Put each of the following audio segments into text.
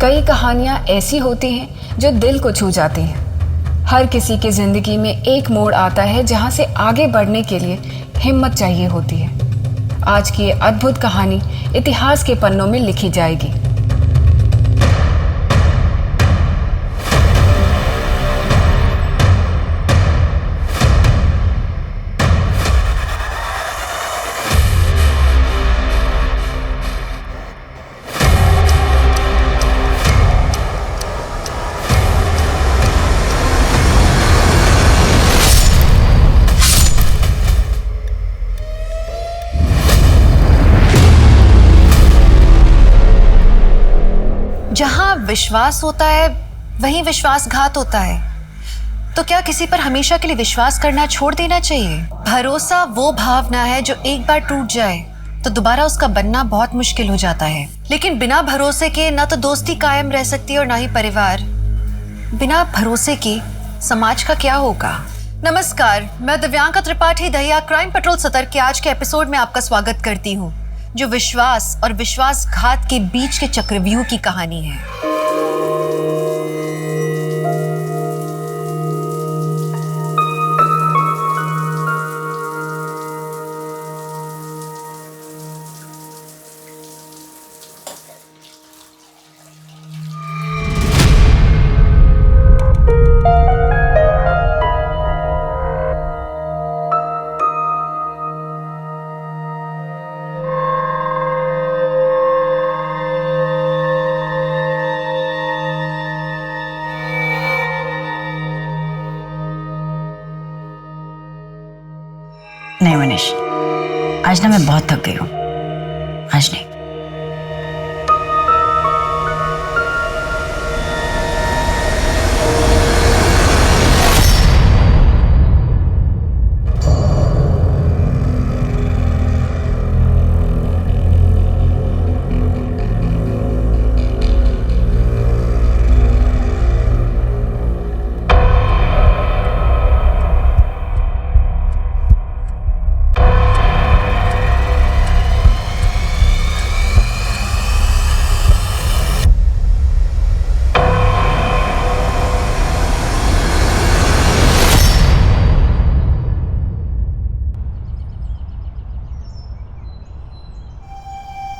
कई कहानियाँ ऐसी होती हैं जो दिल को छू जाती हैं। हर किसी की ज़िंदगी में एक मोड़ आता है जहाँ से आगे बढ़ने के लिए हिम्मत चाहिए होती है। आज की ये अद्भुत कहानी इतिहास के पन्नों में लिखी जाएगी। जहां विश्वास होता है वहीं विश्वासघात होता है। तो क्या किसी पर हमेशा के लिए विश्वास करना छोड़ देना चाहिए? भरोसा वो भावना है जो एक बार टूट जाए तो दोबारा उसका बनना बहुत मुश्किल हो जाता है। लेकिन बिना भरोसे के ना तो दोस्ती कायम रह सकती है और ना ही परिवार। बिना भरोसे के समाज का क्या होगा? नमस्कार, मैं दिव्यांका त्रिपाठी दहिया क्राइम पेट्रोल सतर्क के आज के एपिसोड में आपका स्वागत करती हूँ, जो विश्वास और विश्वासघात के बीच के चक्रव्यूह की कहानी है। नहीं मनीष, आज ना मैं बहुत थक गई हूँ। आज नहीं।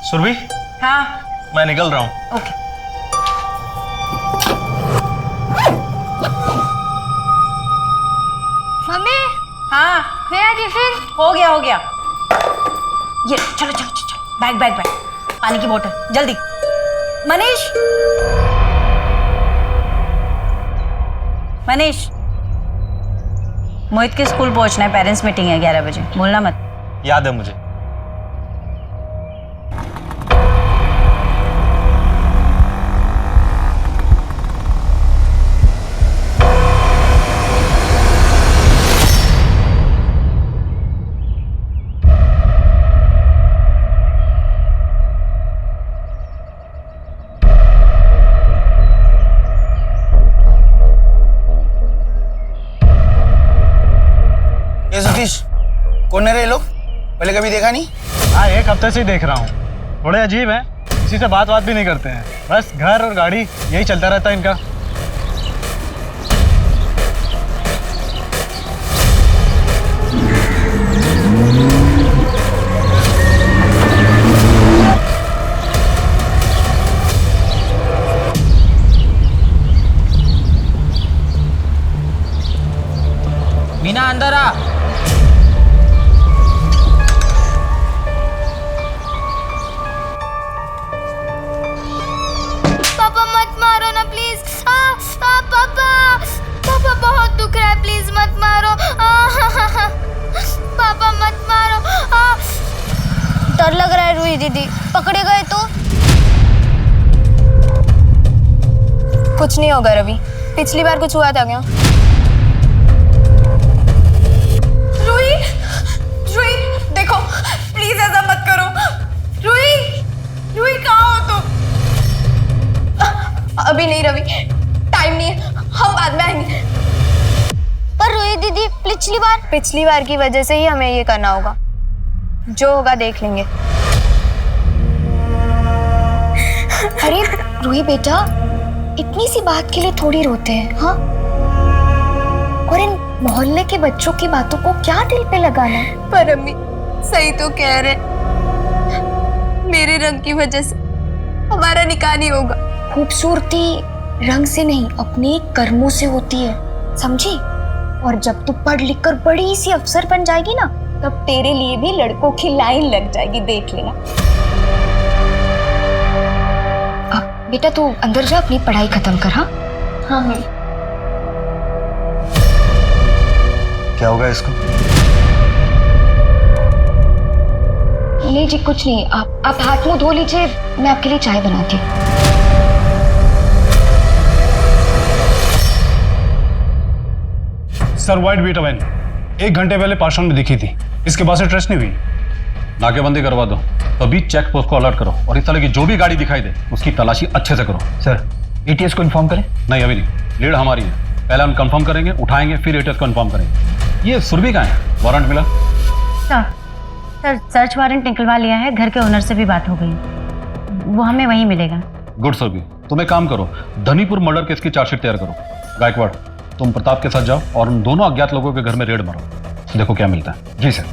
सुरभि, हाँ, मैं निकल रहा हूँ। ओके। मम्मी, हाँ, मेरा टिफिन। हो गया। ये चलो चलो चलो, बैग पानी की बोतल जल्दी। मनीष, मोहित के स्कूल पहुंचना है, पेरेंट्स मीटिंग है 11 बजे, भूलना मत। याद है मुझे। ये सतीश, कौन है रे लोग? पहले कभी देखा नहीं? हाँ, एक हफ्ते से ही देख रहा हूँ। थोड़े अजीब हैं, किसी से बात भी नहीं करते हैं, बस घर और गाड़ी यही चलता रहता है इनका। मीना अंदर आ। पापा मत मारो ना प्लीज। पापा बहुत दुख रहा है, प्लीज मत मारो। पापा मत मारो। डर लग रहा है रूही दीदी, पकड़े गए तो? कुछ नहीं होगा रवि, पिछली बार कुछ हुआ था क्या? रूही, देखो प्लीज ऐसा मत करो। रूही कहाँ हो तुम? अभी नहीं रवि, टाइम नहीं है, हम बाद में आएंगे। पर रूही दीदी पिछली बार की वजह से ही हमें ये करना होगा, जो होगा देख लेंगे। अरे रूही बेटा, इतनी सी बात के लिए थोड़ी रोते हैं, हाँ? और इन मोहल्ले के बच्चों की बातों को क्या दिल पे लगाना है? पर अम्मी सही तो कह रहे, मेरे रंग की वजह से हमारा निकाह नहीं होगा। खूबसूरती रंग से नहीं, अपने कर्मों से होती है, समझी? और जब तू पढ़ लिख कर बड़ी सी अफसर बन जाएगी ना, तब तेरे लिए भी लड़कों की लाइन लग जाएगी, देख लेना। अब बेटा तू अंदर जा, अपनी पढ़ाई खत्म कर। हाँ हाँ हाँ। क्या होगा इसको? नहीं जी कुछ नहीं, आप हाथ मुंह धो लीजिए, मैं आपके लिए चाय बनाती हूँ। सर वाइट बीटोवेन 1 घंटे पहले पार्शन में दिखी थी, इसके बाद से ट्रेस नहीं हुई। नाकेबंदी करवा दो, तभी चेक पोस्ट को अलर्ट करो और इस तरह की जो भी गाड़ी दिखाई दे उसकी तलाशी अच्छे से करो। सर एटीएस को इन्फॉर्म करें? नहीं अभी नहीं, लीड हमारी है, पहले हम कंफर्म करेंगे, उठाएंगे, फिर एटीएस को इन्फॉर्म करेंगे। ये सुरभि कहाँ है? वारंट मिला? सर सर्च वारंट निकलवा लिया है, घर के ओनर से भी बात हो गई, वो हमें वहीं मिलेगा। गुड सुरभि, तुम एक काम करो, धनीपुर मर्डर केस की चार्जशीट तैयार करो। गायकवाड़ तुम प्रताप के साथ जाओ और उन दोनों अज्ञात लोगों के घर में रेड मारो, देखो क्या मिलता है। जी sir.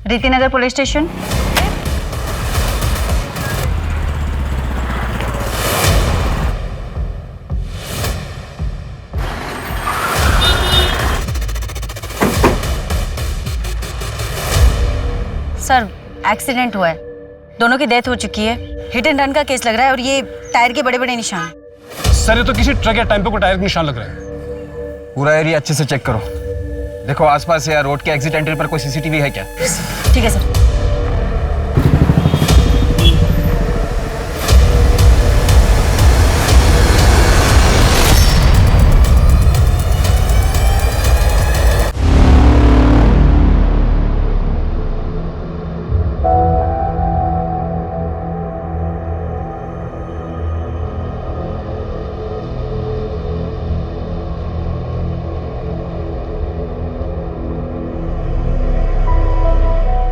Ritinagar police station. Sir accident हुआ है, दोनों की डेथ हो चुकी है, हिट एंड रन का केस लग रहा है और ये टायर के बड़े बड़े निशान। सर ये तो किसी ट्रक या टेम्पो को टायर के निशान लग रहे हैं। पूरा एरिया अच्छे से चेक करो, देखो आसपास या रोड के एग्जिट एंट्री पर कोई सीसीटीवी है क्या? ठीक है सर।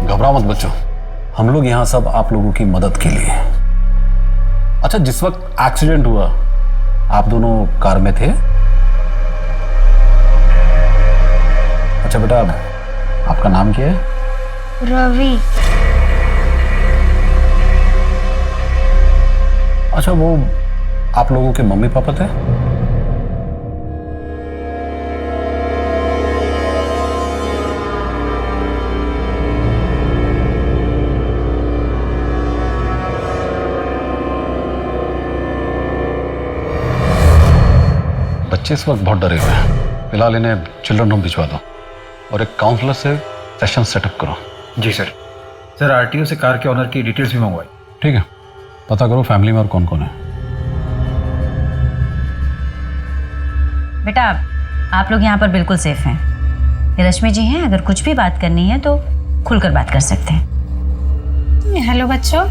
घबराओ मत बच्चों, हम लोग यहाँ सब आप लोगों की मदद के लिए। अच्छा जिस वक्त एक्सीडेंट हुआ आप दोनों कार में थे? अच्छा बेटा आपका नाम क्या है? रवि। अच्छा वो आप लोगों के मम्मी पापा थे? बच्चे इस वक्त बहुत डरे हुए हैं, फिलहाल इन्हें चिल्ड्रन होम भिजवा दो और एक काउंसलर से सेशन सेटअप करो। जी सर। सर आरटीओ से कार के ओनर की डिटेल्स भी मंगवाई। ठीक है, पता करो फैमिली में और कौन कौन है। बेटा आप लोग यहाँ पर बिल्कुल सेफ हैं, रश्मि जी हैं, अगर कुछ भी बात करनी है तो खुलकर बात कर सकते हैं। हेलो बच्चों,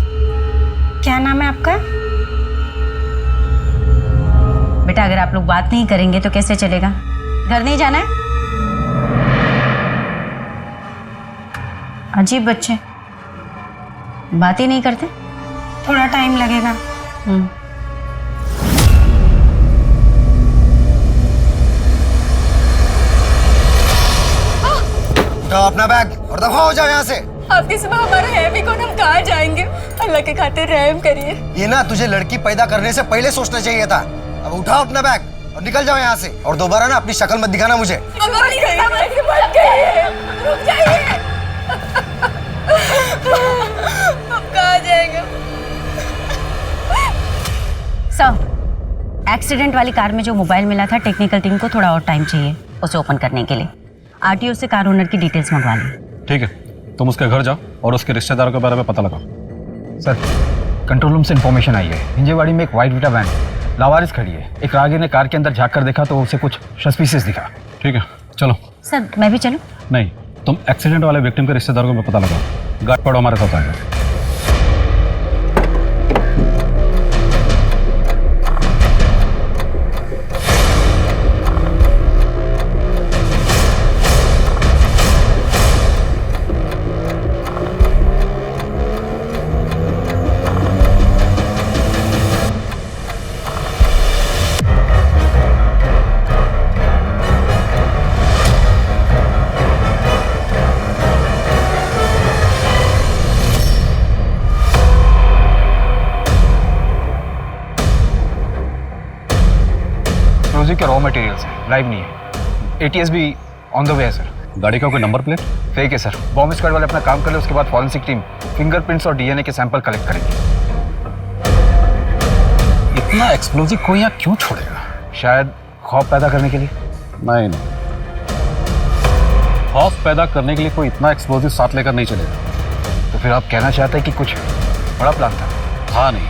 क्या नाम है आपका? बेटा अगर आप लोग बात नहीं करेंगे तो कैसे चलेगा? घर नहीं जाना है? अजीब बच्चे, बात ही नहीं करते। थोड़ा टाइम लगेगा। उठाओ अपना बैग और दफा हो जाओ यहाँ से। आपके सिवा हमारा है भी कौन, हम कहाँ जाएंगे? अल्लाह के खातिर रहम करिए। ये ना तुझे लड़की पैदा करने से पहले सोचना चाहिए था। अब उठाओ अपना बैग और निकल जाओ यहाँ से, और दोबारा ना अपनी शक्ल मत दिखाना मुझे। कहाँ जाएंगे? सर एक्सीडेंट वाली कार में जो मोबाइल मिला था, टेक्निकल टीम को थोड़ा और टाइम चाहिए उसे ओपन करने के लिए। आरटीओ से कार ओनर की डिटेल्स मंगवा ली। ठीक है, तुम उसके घर जाओ और उसके रिश्तेदारों के बारे में पता लगाओ। सर, कंट्रोल रूम से इन्फॉर्मेशन आई है, हिंजेवाड़ी में एक वाइट विटा वैन लावारिस खड़ी है। एक राहगीर ने कार के अंदर झांक कर देखा तो उसे कुछ सस्पिशियस दिखा। ठीक है, चलो। सर मैं भी चलूं? नहीं, तुम एक्सीडेंट वाले विक्टिम के रिश्तेदारों को पता लगाओ। गार्ड पड़ो हमारे साथ आएगा। के रॉ मटेरियल्स हैं, लाइव नहीं है। एटीएस भी ऑन द वे है सर। गाड़ी का कोई नंबर प्लेट? फेक है सर। बॉम्ब स्क्वाड वाले अपना काम कर ले, उसके बाद फॉरेंसिक टीम फिंगरप्रिंट्स और डीएनए के सैंपल कलेक्ट करेगी। इतना एक्सप्लोजिव कोई यहाँ क्यों छोड़ेगा? शायद खौफ पैदा करने के लिए। नहीं, खौफ पैदा करने के लिए कोई इतना एक्सप्लोजिव साथ लेकर नहीं चलेगा। तो फिर आप कहना चाहते हैं कि कुछ बड़ा प्लान था? हाँ नहीं,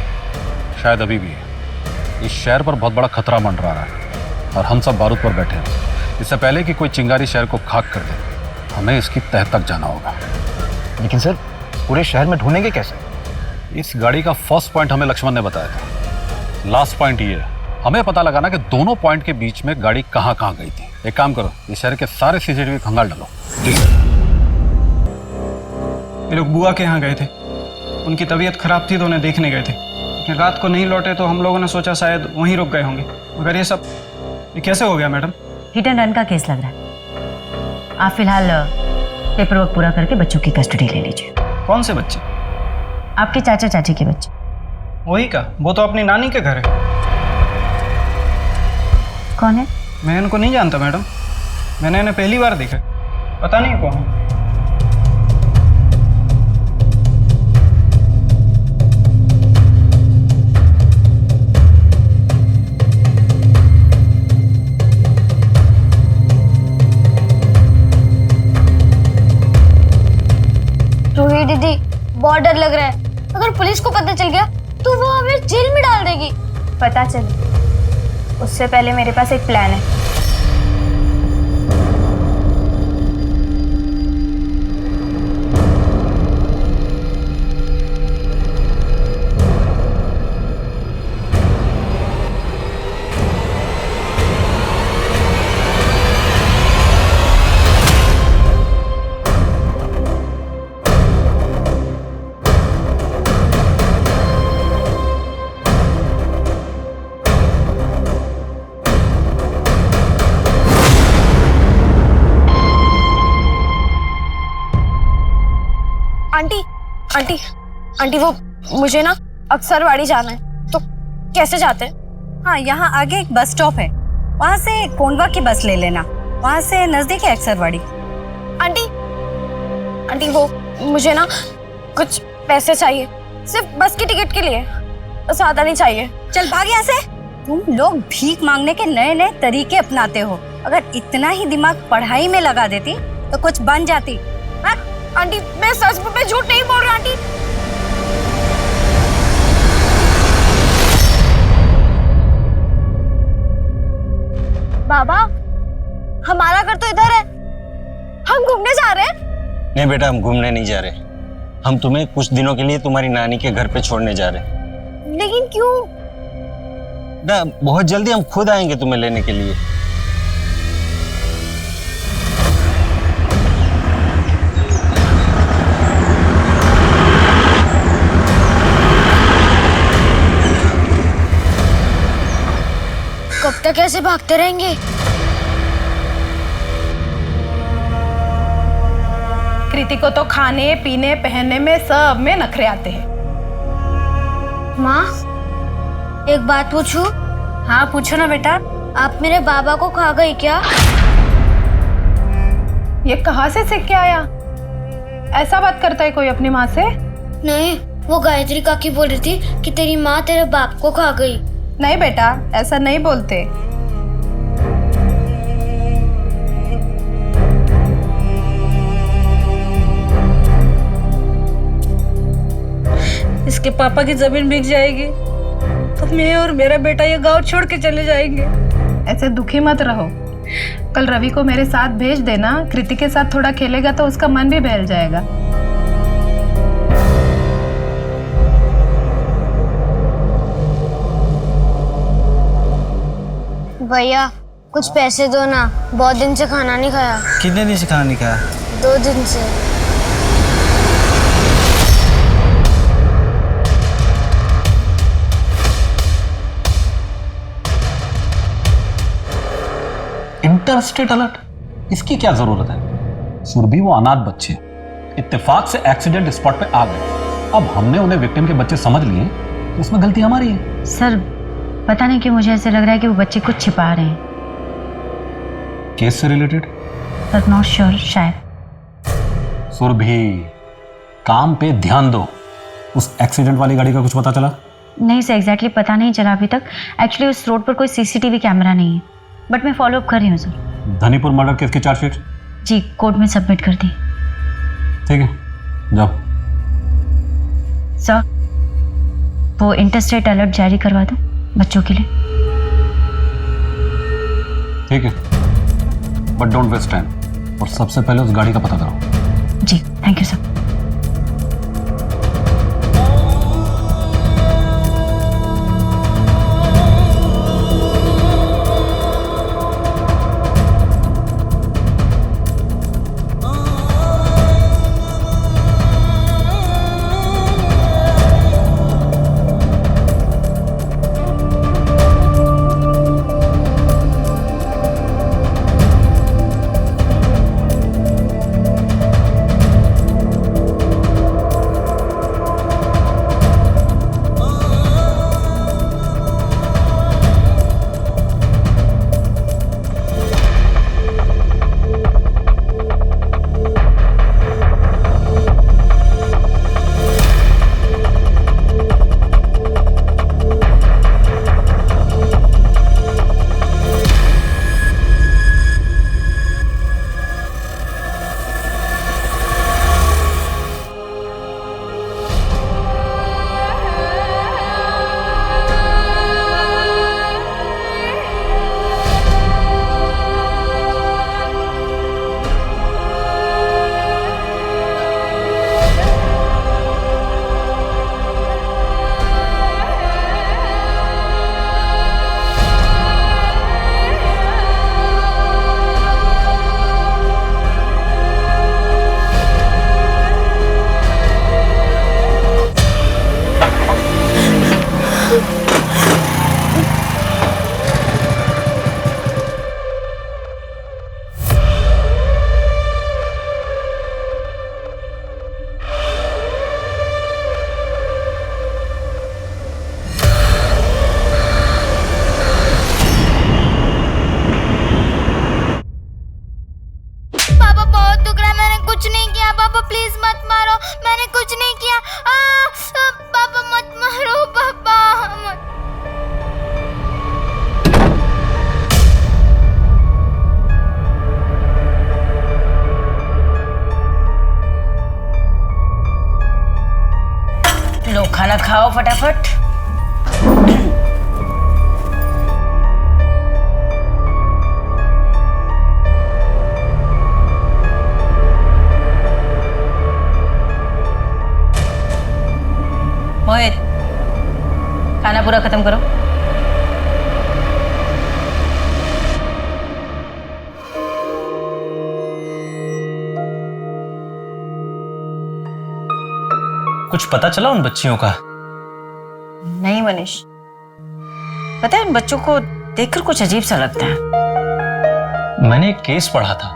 शायद अभी भी है। इस शहर पर बहुत बड़ा खतरा मंडरा रहा है और हम सब बारूद पर बैठे हैं। इससे पहले कि कोई चिंगारी शहर को खाक कर दे, हमें इसकी तह तक जाना होगा। लेकिन सर, पूरे शहर में ढूंढेंगे कैसे? इस गाड़ी का फर्स्ट पॉइंट हमें लक्ष्मण ने बताया था। लास्ट पॉइंट ये है, हमें पता लगाना कि दोनों पॉइंट के बीच में गाड़ी कहाँ कहाँ गई थी। एक काम करो, इस शहर के सारे सीसीटीवी खंगाल डालो। जी सर। ये लोग बुआ के यहाँ गए थे, उनकी तबीयत खराब थी तो उन्हें देखने गए थे, लेकिन रात को नहीं लौटे तो हम लोगों ने सोचा शायद वहीं रुक गए होंगे। मगर ये कैसे हो गया मैडम? हिट एंड रन का केस लग रहा है। आप फिलहाल पेपर वर्क पूरा करके बच्चों की कस्टडी ले लीजिए। कौन से बच्चे? आपके चाचा चाची के बच्चे। वही का? वो तो अपनी नानी के घर है। कौन है? मैं इनको नहीं जानता मैडम, मैंने इन्हें पहली बार देखा, पता नहीं कौन है। रूही दीदी, बहुत डर लग रहा है। अगर पुलिस को पता चल गया तो वो हमें जेल में डाल देगी। पता चले उससे पहले मेरे पास एक प्लान है। आंटी आंटी आंटी, वो मुझे ना अक्सरवाड़ी जाना है, तो कैसे जाते हैं? हाँ, यहाँ आगे एक बस स्टॉप है, वहाँ से कोंडवा की बस ले लेना, वहाँ से नजदीक है अक्सरवाड़ी। आंटी आंटी, वो मुझे ना कुछ पैसे चाहिए, सिर्फ बस की टिकट के लिए, ज्यादा नहीं चाहिए। चल भाग यहाँ से। तुम लोग भीख मांगने के नए नए तरीके अपनाते हो। अगर इतना ही दिमाग पढ़ाई में लगा देती तो कुछ बन जाती। हाँ? आंटी, मैं सच में झूठ नहीं बोल रहा आंटी। बाबा, हमारा घर तो इधर है, हम घूमने जा रहे हैं। नहीं बेटा, हम घूमने नहीं जा रहे, हम तुम्हें कुछ दिनों के लिए तुम्हारी नानी के घर पे छोड़ने जा रहे हैं। लेकिन क्यों? ना, बहुत जल्दी हम खुद आएंगे तुम्हें लेने के लिए। कब तक ऐसे भागते रहेंगे? कृति को तो खाने पीने पहनने में सब में नखरे आते हैं। माँ, एक बात पूछूं? हाँ पूछो ना बेटा। आप मेरे बाबा को खा गई क्या? ये कहाँ से सीख के आया? ऐसा बात करता है कोई अपनी माँ से? नहीं, वो गायत्री काकी बोल रही थी कि तेरी माँ तेरे बाप को खा गई। नहीं बेटा, ऐसा नहीं बोलते। के पापा की जमीन बिक जाएगी तो मैं और मेरा बेटा ये गांव छोड़ के चले जाएंगे। ऐसे दुखी मत रहो। कल रवि को मेरे साथ भेज देना, कृति के साथ थोड़ा खेलेगा तो उसका मन भी बहल जाएगा। भैया कुछ पैसे दो ना, बहुत दिन से खाना नहीं खाया। कितने दिन से खाना नहीं खाया? 2 दिन से। इंटरस्टेट अलर्ट, इसकी क्या जरूरत है? सुरभि वो अनाथ बच्चे इत्तेफाक से एक्सीडेंट स्पॉट पे आ गए। अब हमने उन्हें विक्टिम के बच्चे समझ लिए तो इसमें गलती हमारी है। सर पता नहीं क्यों मुझे ऐसे लग रहा है कि वो बच्चे कुछ छिपा रहे हैं। केस से रिलेटेड? बट नॉट श्योर, शायद। सुरभि काम पे ध्यान दो। उस एक्सीडेंट वाली गाड़ी का कुछ पता चला? नहीं सर, एग्जैक्टली पता नहीं चला अभी तक। एक्चुअली उस रोड पर कोई सीसीटीवी कैमरा नहीं है, बट मैं फॉलो अप कर रही हूँ सर। धनीपुर मर्डर केस की चार्जशीट जी कोर्ट में सबमिट कर दी। ठीक है, जाओ। सर वो इंटरस्टेट अलर्ट जारी करवा दो बच्चों के लिए। ठीक है, बट डोंट वेस्ट टाइम। और सबसे पहले उस गाड़ी का पता करो। जी थैंक यू सर। लो खाना खाओ फटाफट। मोहित खाना पूरा खत्म करो। कुछ पता चला उन बच्चियों का? नहीं मनीष, पता है उन बच्चों को देखकर कुछ अजीब सा लगता है। मैंने एक केस पढ़ा था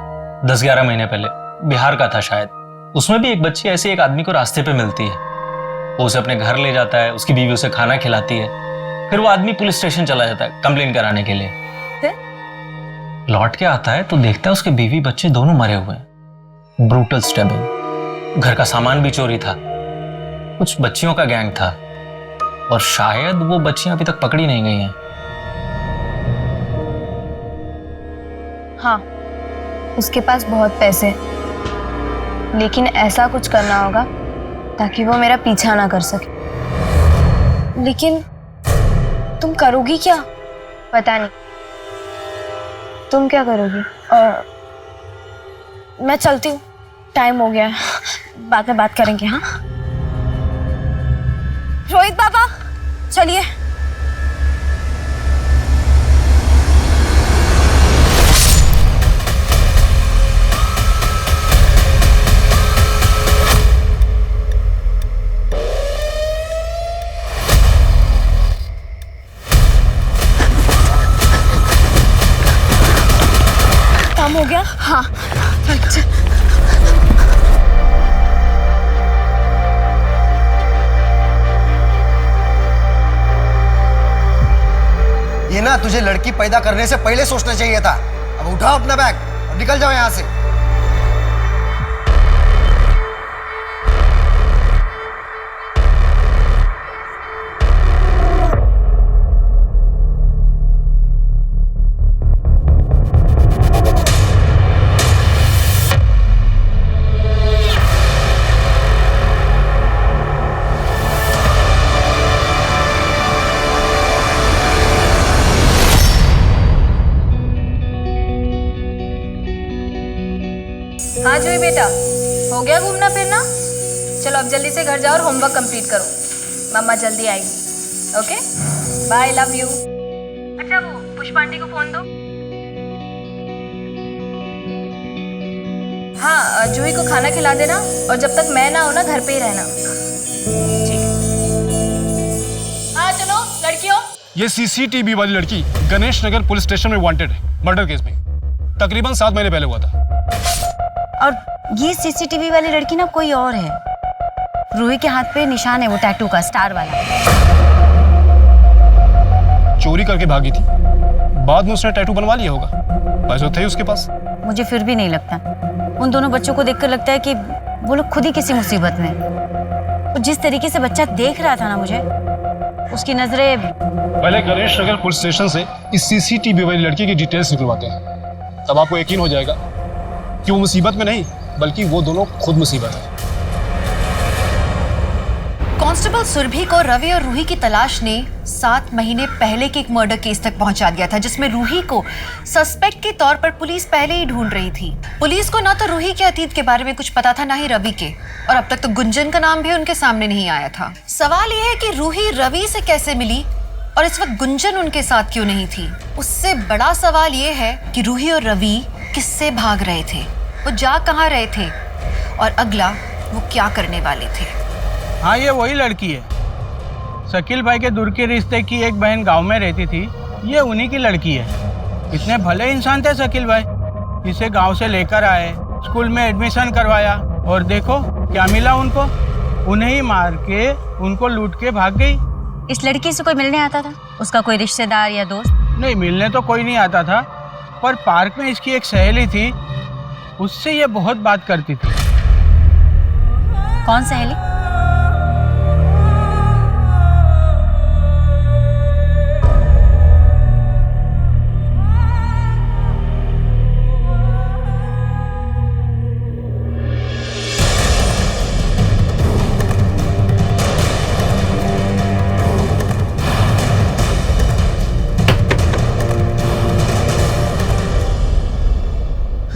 10-11 महीने पहले, बिहार का था शायद। उसमें भी एक बच्ची ऐसे एक आदमी को रास्ते पे मिलती है, वो उसे अपने घर ले जाता है, उसकी बीवी उसे खाना खिलाती है, फिर वो आदमी पुलिस स्टेशन चला जाता है कंप्लेन कराने के लिए। लौट के आता है तो देखता है उसके बीवी बच्चे दोनों मरे हुए हैं, ब्रूटल स्टैबिंग। घर का सामान भी चोरी था, कुछ बच्चियों का गैंग था, और शायद वो बच्चियां अभी तक पकड़ी नहीं गई हैं। हाँ, उसके पास बहुत पैसे, लेकिन ऐसा कुछ करना होगा ताकि वो मेरा पीछा ना कर सके। लेकिन तुम करोगी क्या? पता नहीं, तुम क्या करोगी? मैं चलती हूँ, टाइम हो गया है, बाद में बात करेंगे। हाँ रोहित बाबा चलिए। काम हो गया? हाँ चल। ये ना तुझे लड़की पैदा करने से पहले सोचना चाहिए था। अब उठाओ अपना बैग और निकल जाओ यहाँ से। हाँ जूही बेटा, हो गया घूमना फिरना? चलो अब जल्दी से घर जाओ और होमवर्क कंप्लीट करो, मम्मा जल्दी आएगी। Okay bye, love you. अच्छा वो पुष्पा आंटी को फोन दो। हाँ जूही को खाना खिला देना, और जब तक मैं ना हो ना घर पे ही रहना। ठीक है। हाँ चलो लड़कियों। ये सीसीटीवी वाली लड़की गणेश नगर पुलिस स्टेशन में वांटेड है मर्डर केस में। तकरीबन 7 महीने पहले हुआ था। और ये सीसीटीवी वाली लड़की ना कोई और है। रूही के हाथ पे निशान है वो टैटू का, स्टार वाला। चोरी करके भागी थी, बाद में उसने टैटू बनवा लिया होगा, पैसे थे उसके पास। मुझे फिर भी नहीं लगता। उन दोनों बच्चों को देखकर लगता है कि वो लोग खुद ही किसी मुसीबत में। तो जिस तरीके से बच्चा देख रहा था ना मुझे, उसकी नजरें। पहले गणेश नगर पुलिस स्टेशन से इस सीसीटीवी वाली लड़की की डिटेल्स निकलवाते हैं, तब आपको यकीन हो जाएगा कि वो मुसीबत में नहीं बल्कि वो दोनों खुद मुसीबत है। कांस्टेबल सुरभि को रवि और रूही की तलाश ने 7 महीने पहले के एक मर्डर केस तक पहुंचा दिया था, जिसमें रूही को सस्पेक्ट के तौर पर पुलिस पहले ही ढूंढ रही थी। पुलिस को ना तो रूही के अतीत के बारे में कुछ पता था, ना ही रवि के, और अब तक तो गुंजन का नाम भी उनके सामने नहीं आया था। सवाल यह है कि रूही रवि से कैसे मिली और इस वक्त गुंजन उनके साथ क्यों नहीं थी। उससे बड़ा सवाल यह है कि रूही और रवि किससे भाग रहे थे, वो जा कहाँ रहे थे, और अगला वो क्या करने वाले थे। हाँ ये वही लड़की है। शकील भाई के दूर के रिश्ते की एक बहन गांव में रहती थी, ये उन्हीं की लड़की है। इतने भले इंसान थे शकील भाई, इसे गांव से लेकर आए, स्कूल में एडमिशन करवाया, और देखो क्या मिला उनको, उन्हें ही मार के उनको लूट के भाग गई। इस लड़की से कोई मिलने आता था? उसका कोई रिश्तेदार या दोस्त? नहीं, मिलने तो कोई नहीं आता था, पर पार्क में इसकी एक सहेली थी, उससे ये बहुत बात करती थी। कौन सहेली?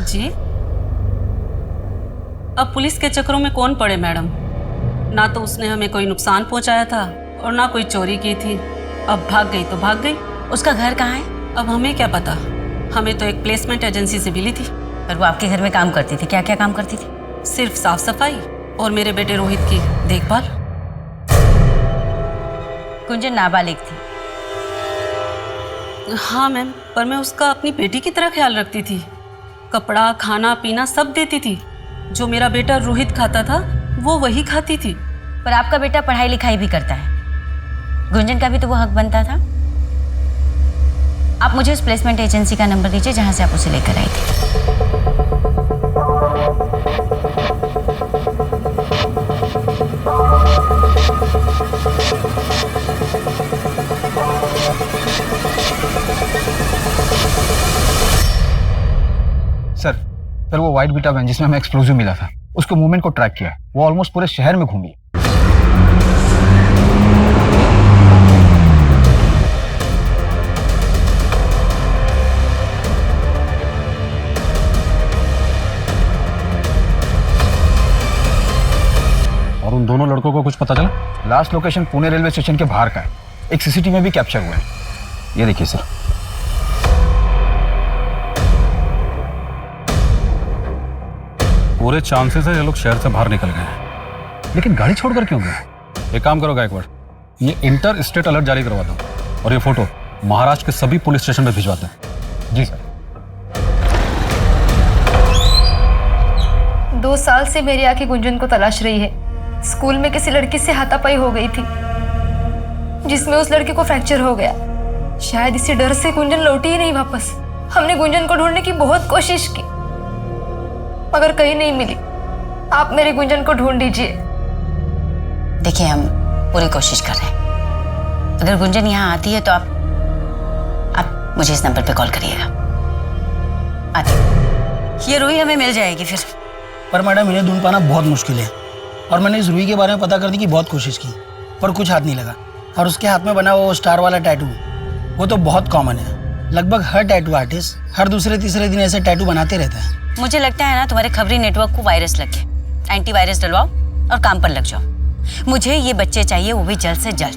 जी अब पुलिस के चक्करों में कौन पड़े मैडम। ना तो उसने हमें कोई नुकसान पहुंचाया था और ना कोई चोरी की थी। अब भाग गई तो भाग गई। उसका घर कहाँ है? अब हमें क्या पता, हमें तो एक प्लेसमेंट एजेंसी से मिली थी। पर वो आपके घर में काम करती थी? क्या क्या काम करती थी? सिर्फ साफ सफाई और मेरे बेटे रोहित की देखभाल। गुंजन नाबालिग थी। हाँ मैम, पर मैं उसका अपनी बेटी की तरह ख्याल रखती थी। कपड़ा, खाना पीना सब देती थी। जो मेरा बेटा रोहित खाता था वो वही खाती थी। पर आपका बेटा पढ़ाई लिखाई भी करता है, गुंजन का भी तो वो हक बनता था। आप मुझे उस प्लेसमेंट एजेंसी का नंबर दीजिए जहां से आप उसे लेकर आई थी। सर वो वाइट बीटा वैन जिसमें हमें एक्सप्लोजिव मिला था, उसको मूवमेंट को ट्रैक किया। वो ऑलमोस्ट पूरे शहर में घूमी। उन दोनों लड़कों को कुछ पता चला? Last location Pune railway station के बाहर का है, एक सीसीटीवी में भी कैप्चर हुआ है। ये देखिए सर। पूरे चांसेस है ये लोग शहर से बाहर निकल गए हैं, लेकिन गाड़ी छोड़कर क्यों गए? एक काम करो गायकवाड़, ये इंटर स्टेट अलर्ट जारी करवा दो और ये फोटो महाराष्ट्र के सभी पुलिस स्टेशन में भिजवा दो। जी सर। 2 साल से मेरी आंखें गुंजन को तलाश रही है। स्कूल में किसी लड़की से हाथापाई हो गई थी जिसमें उस लड़के को फ्रैक्चर हो गया। शायद इसी डर से गुंजन लौटी ही नहीं वापस। हमने गुंजन को ढूंढने की बहुत कोशिश की मगर कहीं नहीं मिली। आप मेरे गुंजन को ढूंढ दीजिए। देखिए हम पूरी कोशिश कर रहे हैं। अगर गुंजन यहाँ आती है तो आप मुझे इस नंबर पे कॉल करिएगा। आती ये रूही हमें मिल जाएगी फिर। पर मैडम इन्हें ढूंढ पाना बहुत मुश्किल है और मैंने इस रूही के बारे में पता करने की बहुत कोशिश की पर कुछ हाथ नहीं लगा। और उसके हाथ में बना वो स्टार वाला टैटू वो तो बहुत कॉमन है। लगभग हर टैटू आर्टिस्ट हर दूसरे तीसरे दिन ऐसे टैटू बनाते रहता है। मुझे लगता है ना तुम्हारे खबरी नेटवर्क को वायरस लग गया। एंटीवायरस डलवाओ और काम पर लग जाओ। मुझे ये बच्चे चाहिए, वो भी जल्द से जल्द।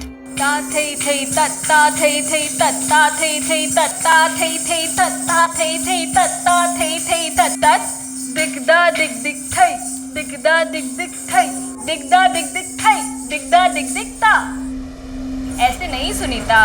दिगदा दिग दिग थई, दिगदा दिग दिग थई, दिगदा दिग दिग थई, दिगदा दिग दिगता। ऐसे नहीं सुनीता।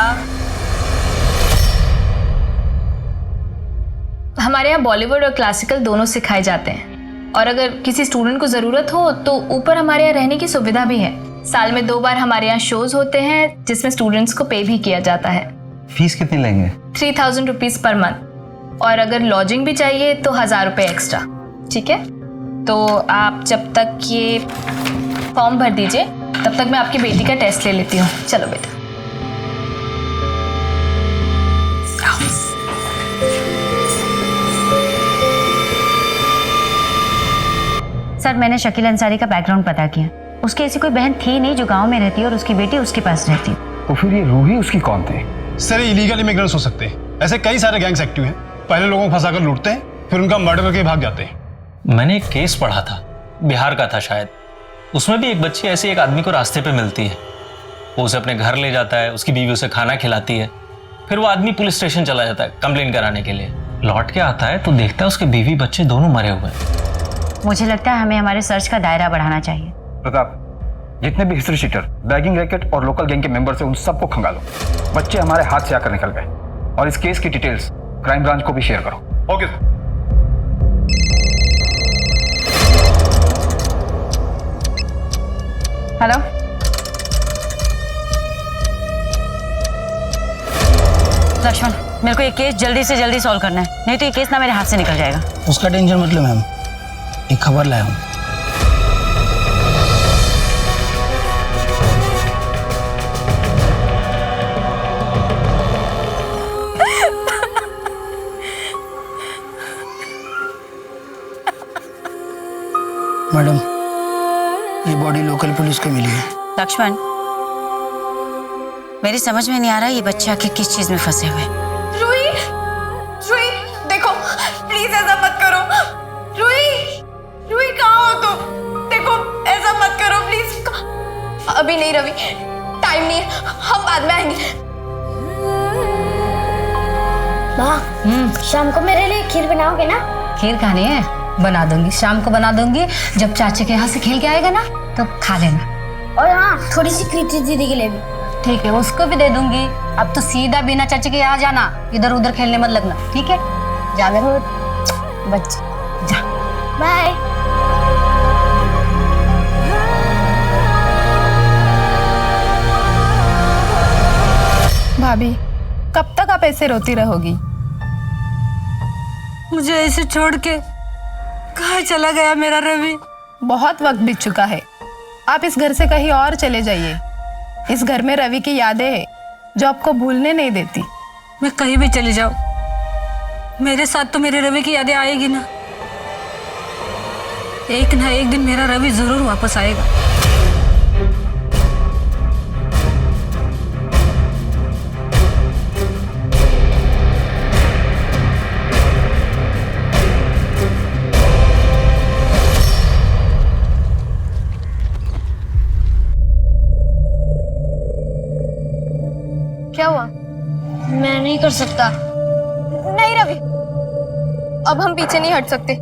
हमारे यहाँ बॉलीवुड और क्लासिकल दोनों सिखाए जाते हैं और अगर किसी स्टूडेंट को ज़रूरत हो तो ऊपर हमारे यहाँ रहने की सुविधा भी है। साल में 2 बार हमारे यहाँ शोज होते हैं जिसमें स्टूडेंट्स को पे भी किया जाता है। फीस कितनी लेंगे? 3000 रुपीज़ पर मंथ और अगर लॉजिंग भी चाहिए तो 1000 रुपये एक्स्ट्रा। ठीक है, तो आप जब तक ये फॉर्म भर दीजिए तब तक मैं आपकी बेटी का टेस्ट ले लेती हूँ। चलो बेटा। सर मैंने शकील अंसारी का बैकग्राउंड पता किया। उसकी ऐसी कोई बहन थी नहीं जो गांव में रहती है और उसकी बेटी उसके पास रहती। तो फिर ये रूही उसकी कौन थी? सर इलीगल इमिग्रेंट्स हो सकते हैं। ऐसे कई सारे गैंग्स एक्टिव हैं। पहले लोगों को फंसाकर लूटते हैं फिर उनका मर्डर करके भाग जाते हैं। मैंने एक केस पढ़ा था, बिहार का था शायद। उसमें भी एक बच्ची ऐसे एक आदमी को रास्ते पे मिलती है। वो उसे अपने घर ले जाता है, उसकी बीवी उसे खाना खिलाती है। फिर वो आदमी पुलिस स्टेशन चला जाता है कंप्लेन कराने के लिए। लौट के आता है तो देखता है उसके बीवी बच्चे दोनों मरे हुए हैं। मुझे लगता है हमें हमारे सर्च का दायरा बढ़ाना चाहिए। प्रताप, जितने भी हिस्ट्री शीटर, बैगिंग रैकेट और लोकल गैंग के मेंबर्स हैं उन सबको खंगालो। बच्चे हमारे हाथ से आकर निकल गए और इस केस की डिटेल्स क्राइम ब्रांच को भी शेयर करो। Okay sir. हेलो, लक्ष्मण मेरे को ये केस जल्दी से जल्दी सॉल्व करना है, नहीं तो ये केस ना मेरे हाथ से निकल जाएगा। उसका टेंशन मत लो मैम, एक खबर लाया हूँ। मैडम ये बॉडी लोकल पुलिस को मिली है। लक्ष्मण मेरी समझ में नहीं आ रहा ये बच्चे आखिर किस चीज में फंसे हुए। रूही, रूही देखो प्लीज ऐसा मत करो। रूही, रूही कहाँ हो तुम? देखो ऐसा मत करो प्लीज। अभी नहीं रवि, टाइम नहीं है, हम बाद में आएंगे। माँ शाम को मेरे लिए खीर बनाओगे ना? खीर खानी है, बना दूंगी, शाम को बना दूंगी। जब चाचे के यहाँ से खेल के आएगा ना तो खा लेना। और हाँ थोड़ी सी कृति दीदी के लिए भी। ठीक है, उसको भी दे दूंगी। अब तो सीधा बिना चाचे के यहाँ जाना, इधर उधर खेलने मत लगना, ठीक है? जा मेरे बच्चे, जा। बाय। भाभी कब तक आप ऐसे रोती रहोगी? मुझे ऐसे छोड़ के कहाँ चला गया मेरा रवि? बहुत वक्त बीत चुका है, आप इस घर से कहीं और चले जाइए। इस घर में रवि की यादें हैं जो आपको भूलने नहीं देती। मैं कहीं भी चली जाऊं, मेरे साथ तो मेरे रवि की यादें आएगी ना। एक ना एक दिन मेरा रवि जरूर वापस आएगा। क्या हुआ? मैं नहीं कर सकता। नहीं रवि, अब हम पीछे नहीं हट सकते।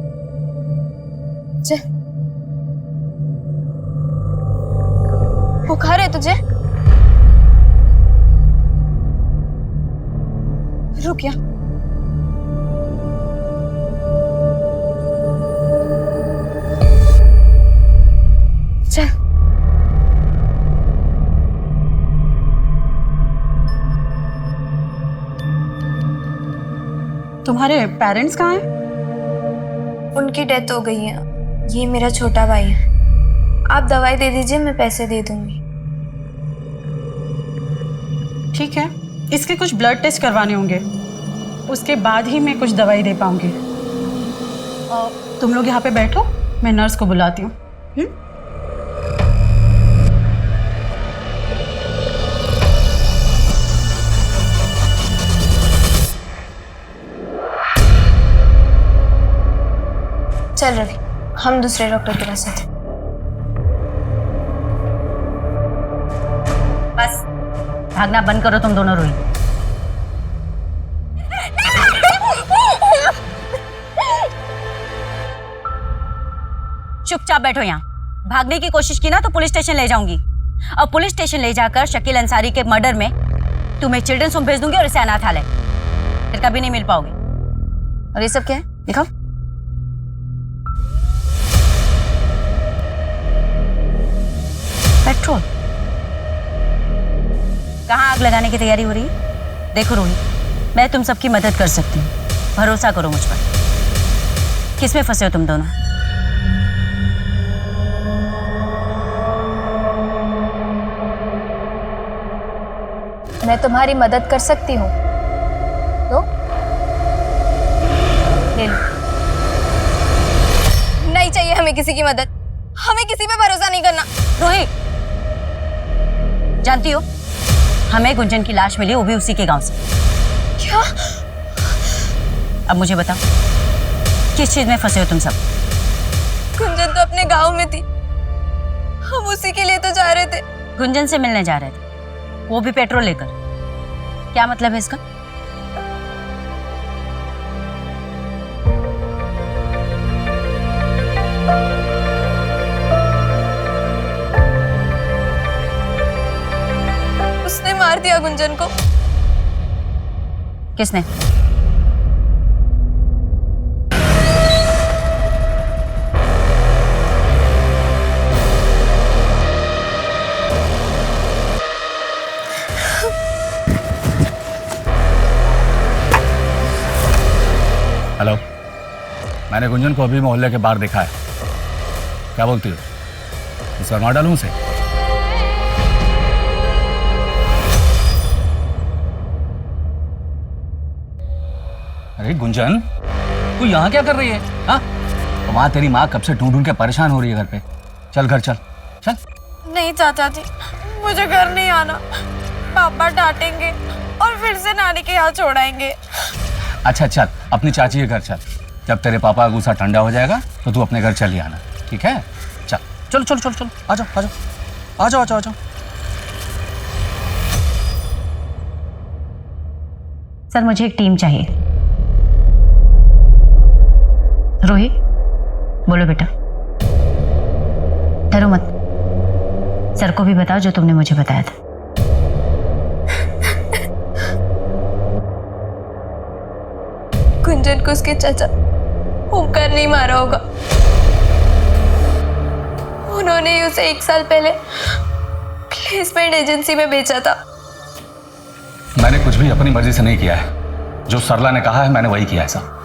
चल, बुखार है तुझे? रुक या। चल। तुम्हारे पेरेंट्स कहाँ हैं? उनकी डेथ हो गई है। ये मेरा छोटा भाई है। आप दवाई दे दीजिए, मैं पैसे दे दूंगी। ठीक है, इसके कुछ ब्लड टेस्ट करवाने होंगे, उसके बाद ही मैं कुछ दवाई दे पाऊंगी। तुम लोग यहाँ पे बैठो, मैं नर्स को बुलाती हूँ। चल रवि, हम दूसरे डॉक्टर के पास आते। बस भागना बंद करो तुम दोनों। रोहित, चुपचाप बैठो यहाँ। भागने की कोशिश की ना तो पुलिस स्टेशन ले जाऊंगी, और पुलिस स्टेशन ले जाकर शकील अंसारी के मर्डर में तुम्हें चिल्ड्रंस होम भेज दूंगी और इसे अनाथालय। फिर कभी नहीं मिल पाओगे। और ये सब क्या है दिखाओ। पेट्रोल। कहाँ आग लगाने की तैयारी हो रही है? देखो रोहित, मैं तुम सबकी मदद कर सकती हूँ, भरोसा करो मुझ पर। किसमें फंसे हो तुम दोनों? मैं तुम्हारी मदद कर सकती हूँ तो ले लो। नहीं चाहिए हमें किसी की मदद। हमें किसी पे भरोसा नहीं करना। रोहित, जानती हो हमें गुंजन की लाश मिली, वो भी उसी के गांव से। क्या? अब मुझे बताओ किस चीज में फंसे हो तुम सब? गुंजन तो अपने गांव में थी, हम उसी के लिए तो जा रहे थे। गुंजन से मिलने जा रहे थे, वो भी पेट्रोल लेकर। क्या मतलब है इसका? उसने मार दिया गुंजन को। किसने? हेलो, मैंने गुंजन को अभी मोहल्ले के बाहर देखा है। क्या बोलती हो? इस बार मार डालूं उसे? अरे गुंजन, तू यहाँ क्या कर रही है? हाँ, तो वहां तेरी माँ कब से ढूंढ ढूंढ के परेशान हो रही है घर पे। चल घर चल चल। नहीं चाचा जी, मुझे घर नहीं आना। पापा डांटेंगे और फिर से नानी के यहाँ छोड़ाएंगे। अच्छा चल, अपनी चाची के घर चल। जब तेरे पापा का गुस्सा ठंडा हो जाएगा तो तू अपने घर चल ही आना, ठीक है? चल चलो चलो चलो चलो, आ जाओ आ जाओ आ जाओ आ जाओ आ जाओ। सर मुझे एक टीम चाहिए। रोहित बोलो बेटा। डरो मत, सर को भी बताओ जो तुमने मुझे बताया था। गुंजन को उसके चाचा ओमकार नहीं मारा होगा। उन्होंने ही उसे 1 साल पहले प्लेसमेंट एजेंसी में बेचा था। मैंने कुछ भी अपनी मर्जी से नहीं किया है। जो सरला ने कहा है मैंने वही किया है साहब।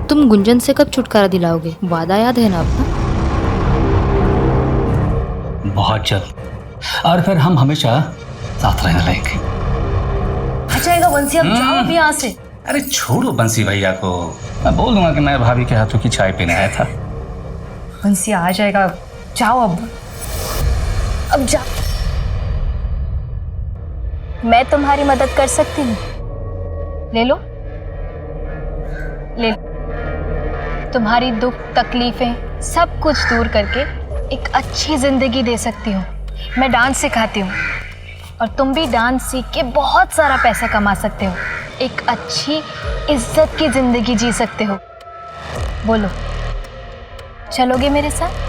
तुम गुंजन से कब छुटकारा दिलाओगे? वादा याद है ना आपका? बहुत जल्द, और फिर हम हमेशा साथ रहने लगेंगे। अच्छा बंसी, अब जाओ अभी यहाँ से। अरे छोड़ो बंसी भैया को, मैं बोल दूंगा कि मैं भाभी के हाथों की चाय पीने आया था। बंसी आ जाएगा, जाओ अब जा। मैं तुम्हारी मदद कर सकती हूँ, ले लो ले लो। तुम्हारी दुख तकलीफें सब कुछ दूर करके एक अच्छी जिंदगी दे सकती हूँ। मैं डांस सिखाती हूँ और तुम भी डांस सीख के बहुत सारा पैसा कमा सकते हो, एक अच्छी इज्जत की जिंदगी जी सकते हो। बोलो, चलोगे मेरे साथ?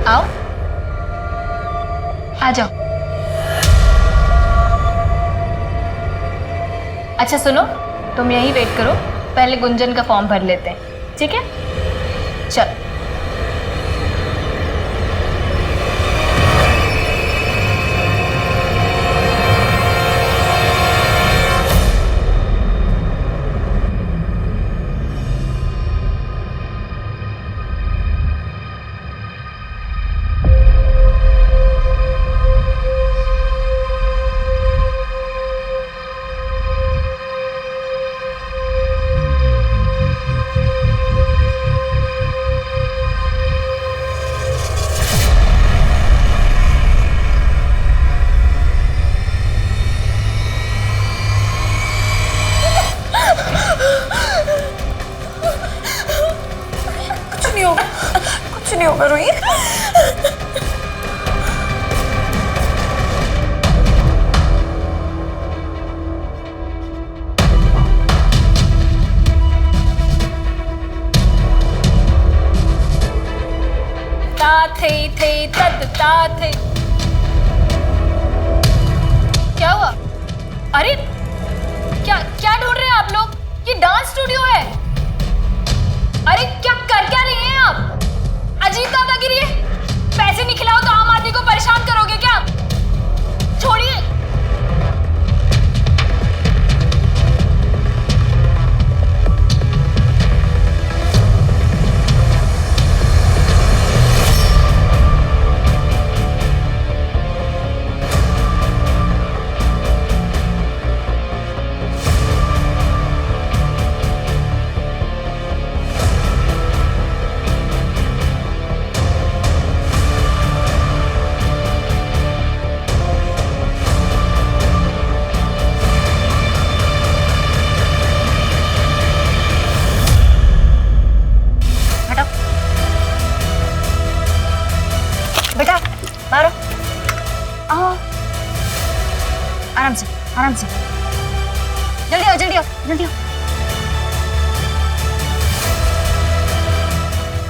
आओ, आ जाओ। अच्छा सुनो, तुम यहीं वेट करो, पहले गुंजन का फॉर्म भर लेते हैं, ठीक है? चल। कुछ नहीं होगा रोही। थे। क्या हुआ? अरे क्या ढूंढ रहे हैं आप लोग? ये डांस स्टूडियो है। अरे क्या रही हैं आप? अजीब दादागिरी है। पैसे नहीं खिलाओ तो आम आदमी को परेशान करोगे क्या? छोड़िए। मारो, आओ, आराम से, जल्दी आओ।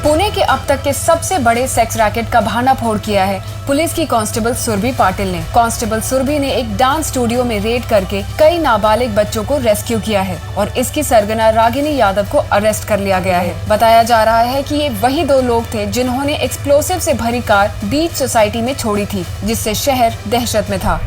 पुणे के अब तक के सबसे बड़े सेक्स रैकेट का भांडाफोड़ किया है पुलिस की कांस्टेबल सुरभि पाटिल ने। कांस्टेबल सुरभि ने एक डांस स्टूडियो में रेड करके कई नाबालिग बच्चों को रेस्क्यू किया है और इसकी सरगना रागिनी यादव को अरेस्ट कर लिया गया है। बताया जा रहा है कि ये वही दो लोग थे जिन्होंने एक्सप्लोसिव से भरी कार बीच सोसाइटी में छोड़ी थी, जिससे शहर दहशत में था।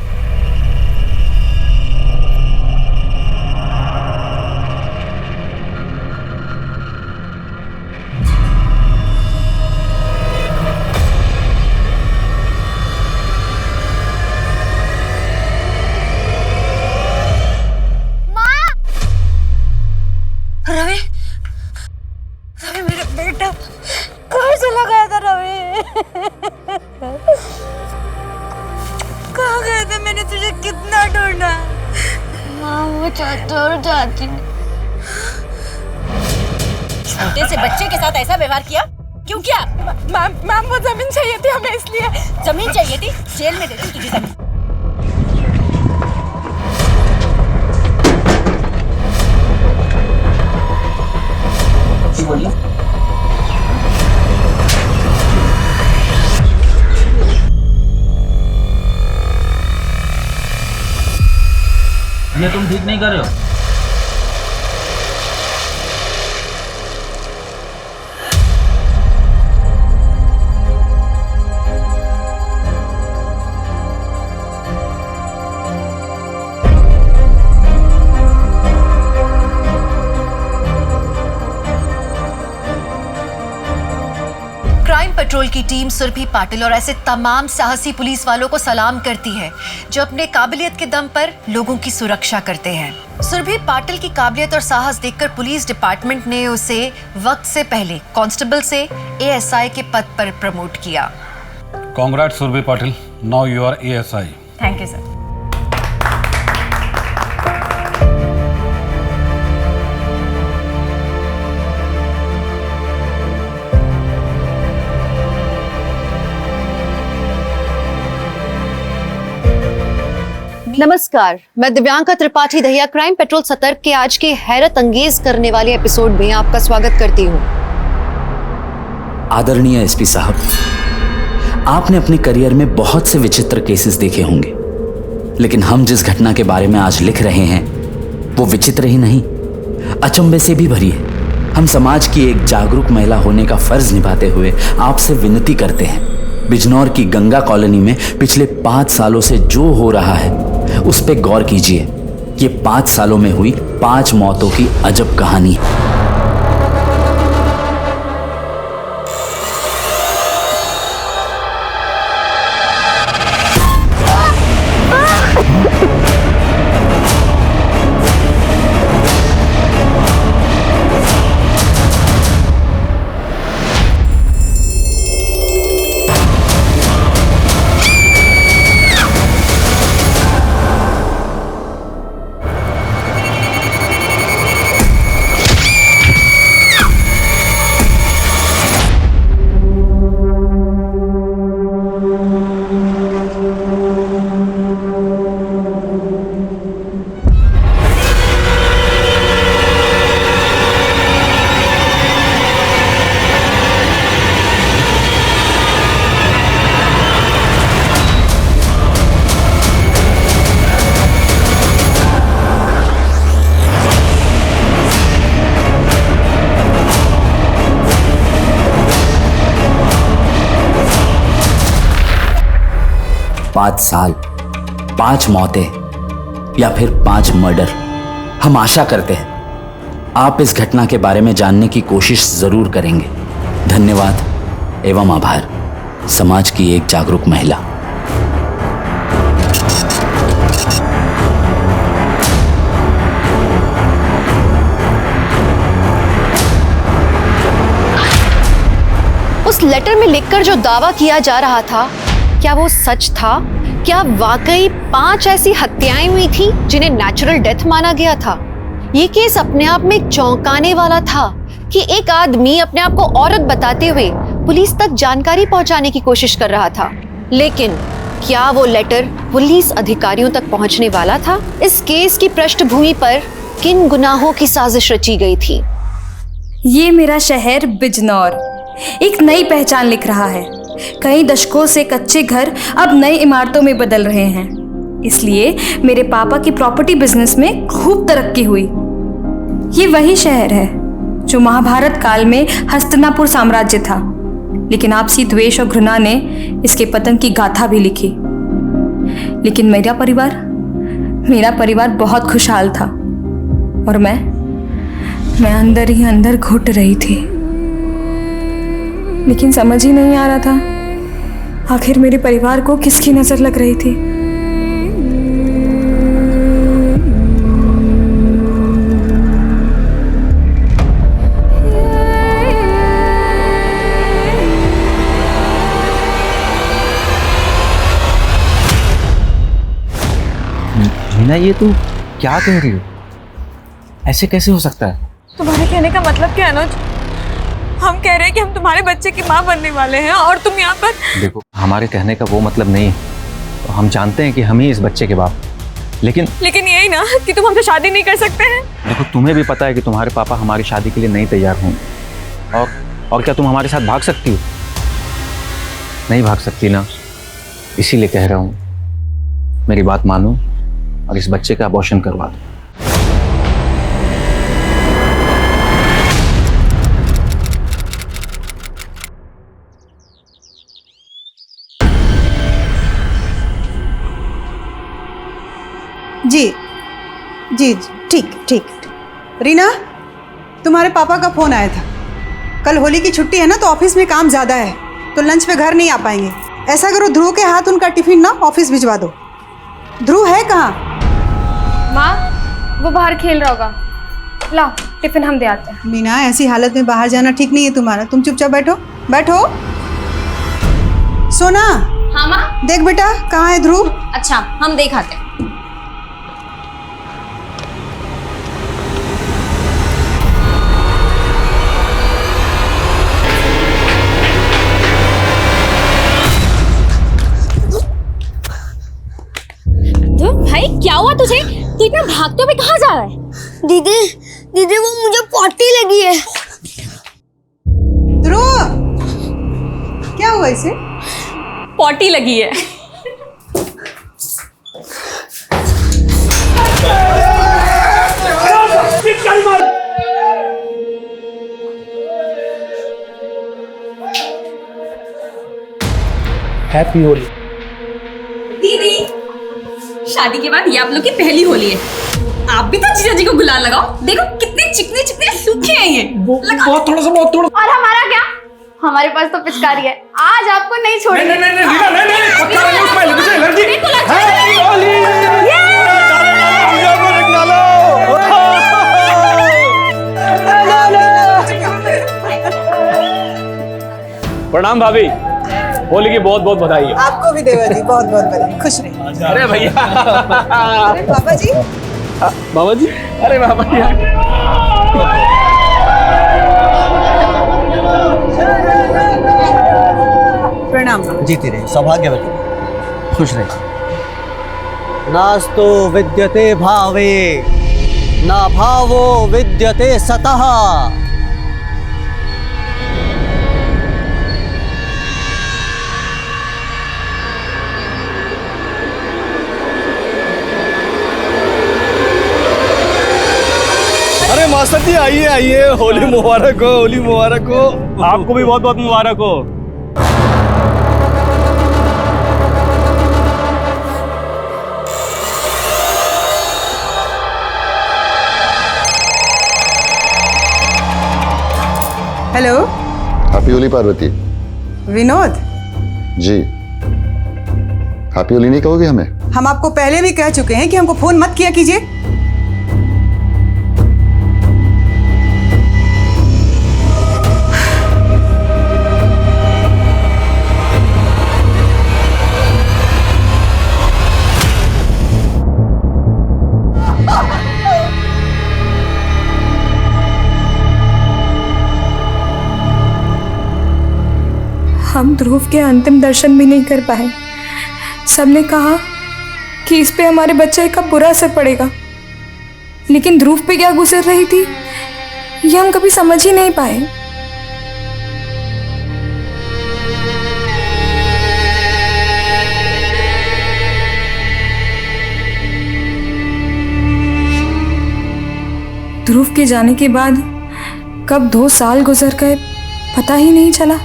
रवि मेरा बेटा कहाँ चला गया था? रवि कहाँ गया था? मैंने तुझे कितना ढूंढा। माँ वो चाचा और चाची ने छोटे से बच्चे के साथ ऐसा व्यवहार किया? क्यों किया? मैम वो जमीन चाहिए थी हमें, इसलिए। जमीन चाहिए थी? जेल में देती तुझे जमीन। बोलिए। ये तुम ठीक नहीं कर रहे हो। क्राइम पेट्रोल की टीम सुरभि पाटिल और ऐसे तमाम साहसी पुलिस वालों को सलाम करती है जो अपने काबिलियत के दम पर लोगों की सुरक्षा करते हैं। सुरभि पाटिल की काबिलियत और साहस देखकर पुलिस डिपार्टमेंट ने उसे वक्त से पहले कांस्टेबल से एएसआई के पद पर प्रमोट किया। Congrats Surbhi Patil, now you are ASI. Thank you sir. नमस्कार, मैं दिव्यांका त्रिपाठी दहिया क्राइम पेट्रोल सतर्क के आज के हैरत अंगेज करने वाले एपिसोड में आपका स्वागत करती हूँ। आदरणीय एसपी साहब, आपने अपने करियर में बहुत से विचित्र केसेस देखे होंगे, लेकिन हम जिस घटना के बारे में आज लिख रहे हैं वो विचित्र ही नहीं, अचंभे से भी भरी है। हम समाज की एक जागरूक महिला होने का फर्ज निभाते हुए आपसे विनती करते हैं, बिजनौर की गंगा कॉलोनी में पिछले 5 सालों से जो हो रहा है उस पे गौर कीजिए। ये 5 सालों में हुई 5 मौतों की अजब कहानी है। पाँच साल, 5 मौतें या फिर 5 मर्डर। हम आशा करते हैं आप इस घटना के बारे में जानने की कोशिश जरूर करेंगे। धन्यवाद एवं आभार, समाज की एक जागरूक महिला। उस लेटर में लिखकर जो दावा किया जा रहा था, क्या वो सच था? क्या वाकई 5 ऐसी हत्याएं हुई थी जिन्हें नेचुरल डेथ माना गया था? ये केस अपने आप में चौंकाने वाला था कि एक आदमी अपने आप को औरत बताते हुए पुलिस तक जानकारी पहुंचाने की कोशिश कर रहा था। लेकिन क्या वो लेटर पुलिस अधिकारियों तक पहुंचने वाला था? इस केस की पृष्ठभूमि पर किन गुनाहों की साजिश रची गई थी? ये मेरा शहर बिजनौर एक नई पहचान लिख रहा है। कई दशकों से कच्चे घर अब नई इमारतों में बदल रहे हैं। इसलिए मेरे पापा की प्रॉपर्टी बिजनेस में खूब तरक्की हुई। ये वही शहर है जो महाभारत काल में हस्तिनापुर साम्राज्य था, लेकिन आपसी द्वेष और घृणा ने इसके पतन की गाथा भी लिखी। लेकिन मेरा परिवार बहुत खुशहाल था और मैं अंदर ही अंदर घुट रही थी। लेकिन समझ ही नहीं आ रहा था आखिर मेरे परिवार को किसकी नजर लग रही थी। मीना, ये तू क्या कह रही हो? ऐसे कैसे हो सकता है? तुम्हारे कहने का मतलब क्या है अनुज? हम कह रहे हैं कि हम तुम्हारे बच्चे की माँ बनने वाले हैं और तुम यहाँ पर। देखो, हमारे कहने का वो मतलब नहीं है। तो हम जानते हैं कि हम ही इस बच्चे के बाप, लेकिन यही ना कि तुम हमसे शादी नहीं कर सकते हैं। देखो, तुम्हें भी पता है कि तुम्हारे पापा हमारी शादी के लिए नहीं तैयार होंगे। और क्या तुम हमारे साथ भाग सकती हो? नहीं भाग सकती ना, इसीलिए कह रहा हूँ मेरी बात मानो और इस बच्चे का अबॉर्शन करवा दो। जी जी ठीक ठीक। रीना, तुम्हारे पापा का फ़ोन आया था। कल होली की छुट्टी है ना, तो ऑफिस में काम ज़्यादा है, तो लंच पे घर नहीं आ पाएंगे। ऐसा करो, ध्रुव के हाथ उनका टिफिन ना ऑफिस भिजवा दो। ध्रुव है कहाँ? माँ, वो बाहर खेल रहा होगा। लाओ टिफिन हम दे आते हैं। मीना, ऐसी हालत में बाहर जाना ठीक नहीं है तुम्हारा। तुम चुपचाप बैठो बैठो। सोना। हाँ माँ। देख बेटा, कहाँ है ध्रुव? अच्छा, हम देख आते हैं। तुझे? तू इतना भागते हुए कहाँ जा रहा है? दीदी दीदी वो मुझे पॉटी लगी है। ध्रुव, क्या हुआ इसे? पॉटी लगी है। हैप्पी होली। दीदी, शादी के बाद ये आप लोग की पहली होली है। आप भी तो जीजा जी को गुलाल लगाओ। देखो कितने चिकने चिकने सूखे हैं ये। बहुत थोड़ा सा, बहुत थोड़ा। और हमारा क्या? हमारे पास तो पिचकारी है, आज आपको नहीं छोड़ेंगे। प्रणाम भाभी, होली की बहुत बहुत बधाई है। आपको भी देवा जी बहुत बहुत बधाई, खुश रहिए। अरे भैया। अरे बाबा जी। बाबा जी, अरे बाबा जी। प्रणाम। जीती रही, सौभाग्यवती, खुश रही। नास्तु विद्यते भावे, ना भावो विद्यते सतः। अरे मास्टर जी आइए आइए, होली मुबारक हो, होली मुबारक हो। आपको भी बहुत बहुत मुबारक हो। Hello. Happy Holi Parvati. Vinod ji, happy Holi नहीं कहोगे हमें? हम आपको पहले भी कह चुके हैं कि हमको फोन मत किया कीजिए। हम ध्रुव के अंतिम दर्शन भी नहीं कर पाए। सबने कहा कि इस पे हमारे बच्चे का बुरा असर पड़ेगा, लेकिन ध्रुव पे क्या गुजर रही थी ये हम कभी समझ ही नहीं पाए। ध्रुव के जाने के बाद कब 2 साल गुजर गए पता ही नहीं चला।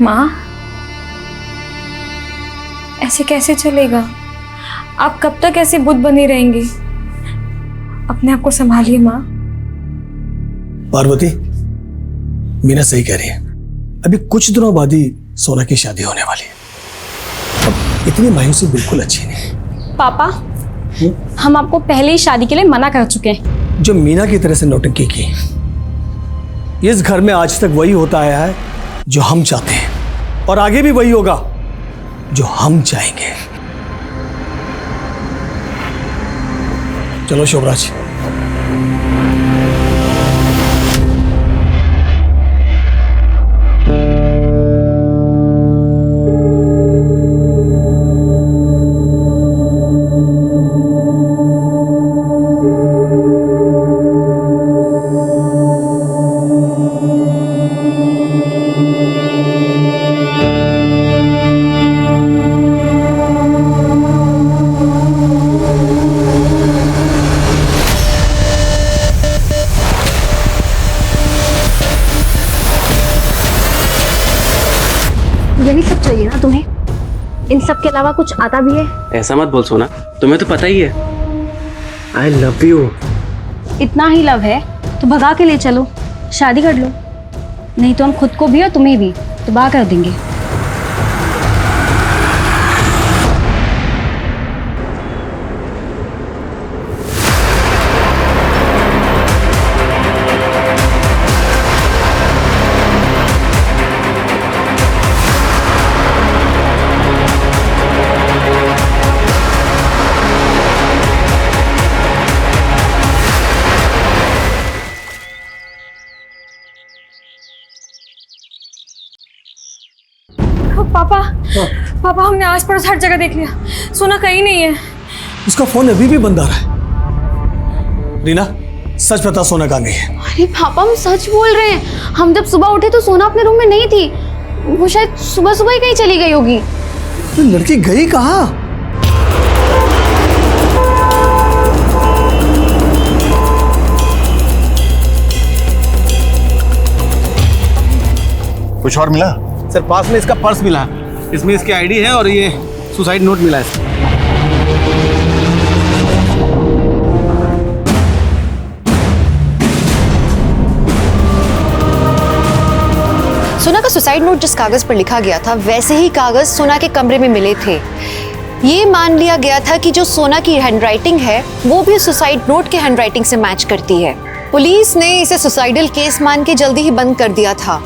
माँ, ऐसे कैसे चलेगा? आप कब तक ऐसे बुद्ध बने रहेंगे? अपने आप को संभालिए माँ। पार्वती, मीना सही कह रही है। अभी कुछ दिनों बाद ही सोना की शादी होने वाली है। अब इतनी मायूसी बिल्कुल अच्छी नहीं। पापा, हम आपको पहले ही शादी के लिए मना कर चुके हैं। जो मीना की तरह से नौटंकी की, इस घर में आज तक वही होता आया है जो हम चाहते हैं, और आगे भी वही होगा जो हम चाहेंगे। चलो शोभराज। यही सब चाहिए ना तुम्हें? इन सब के अलावा कुछ आता भी है? ऐसा मत बोल सोना, तुम्हें तो पता ही है आई लव यू। इतना ही लव है तो भगा के ले चलो, शादी कर लो, नहीं तो हम खुद को भी और तुम्हें भी तबाह कर देंगे। पापा पापा हमने आस पड़ोस हर जगह देख लिया, सोना कहीं नहीं है। उसका फोन अभी भी बंद आ रहा है। रीना सच बता, सोना कहाँ गई है? अरे पापा हम सच बोल रहे हैं, हम जब सुबह उठे तो सोना अपने रूम में नहीं थी, वो शायद सुबह सुबह ही कहीं चली गई होगी। तो लड़की गई कहाँ? कुछ और मिला? सर पास में इसका पर्स मिला, इसमें इसकी आईडी है और ये सुसाइड नोट मिला है। सोना का सुसाइड नोट जिस कागज पर लिखा गया था वैसे ही कागज सोना के कमरे में मिले थे। ये मान लिया गया था कि जो सोना की हैंडराइटिंग है वो भी सुसाइड नोट के हैंडराइटिंग से मैच करती है। पुलिस ने इसे सुसाइडल केस मान के जल्दी ही बंद कर दिया था।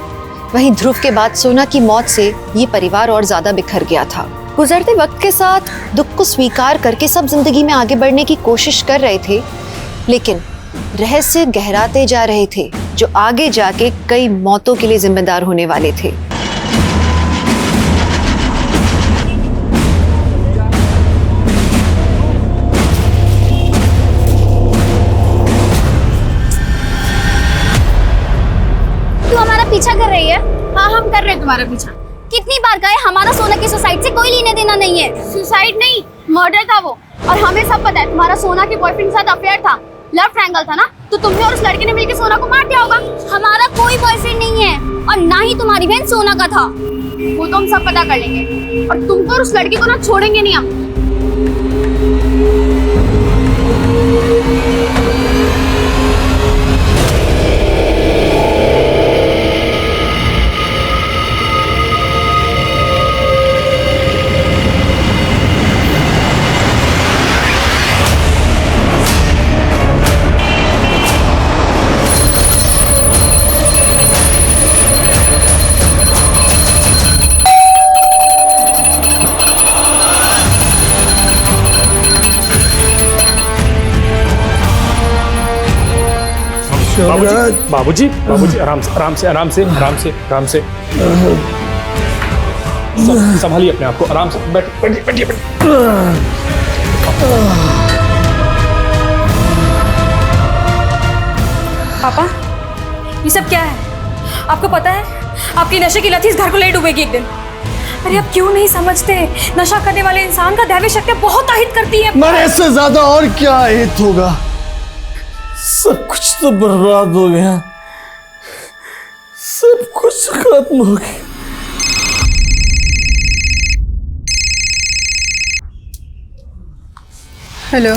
वहीं ध्रुव के बाद सोना की मौत से ये परिवार और ज्यादा बिखर गया था। गुजरते वक्त के साथ दुख को स्वीकार करके सब जिंदगी में आगे बढ़ने की कोशिश कर रहे थे, लेकिन रहस्य गहराते जा रहे थे जो आगे जाके कई मौतों के लिए जिम्मेदार होने वाले थे। तू हमारा पीछा कर रही है? हाँ हम कर रहे हैं तुम्हारा पीछा। कितनी बार कहे हमारा सोना की सुसाइड से कोई लेने देना नहीं है। सुसाइड नहीं, मर्डर था वो। और हमें सब पता है तुम्हारा सोना के बॉयफ्रेंड के साथ अफेयर था, लव ट्रायंगल था ना, तो तुमने और उस लड़के ने मिलकर सोना को मार दिया होगा। हमारा कोई बॉयफ्रेंड नहीं है और ना ही तुम्हारी बहन सोना का था, वो तो हम सब पता कर लेंगे। और तुमको और उस लड़के को ना छोड़ेंगे नहीं हम। बाबूजी बाबूजी आराम से आराम से आराम से आराम से आराम से संभालिए अपने आप को, आराम से बैठिए बैठिए। पापा ये सब क्या है? आपको पता है आपकी नशे की लत इस घर को ले डूबेगी एक दिन। अरे आप क्यों नहीं समझते, नशा करने वाले इंसान का दैवी शक्ति बहुत अहित करती है। मरे से ज्यादा और क्या अहित होगा? सब कुछ तो बर्बाद हो गया, सब कुछ खत्म हो गया। हेलो,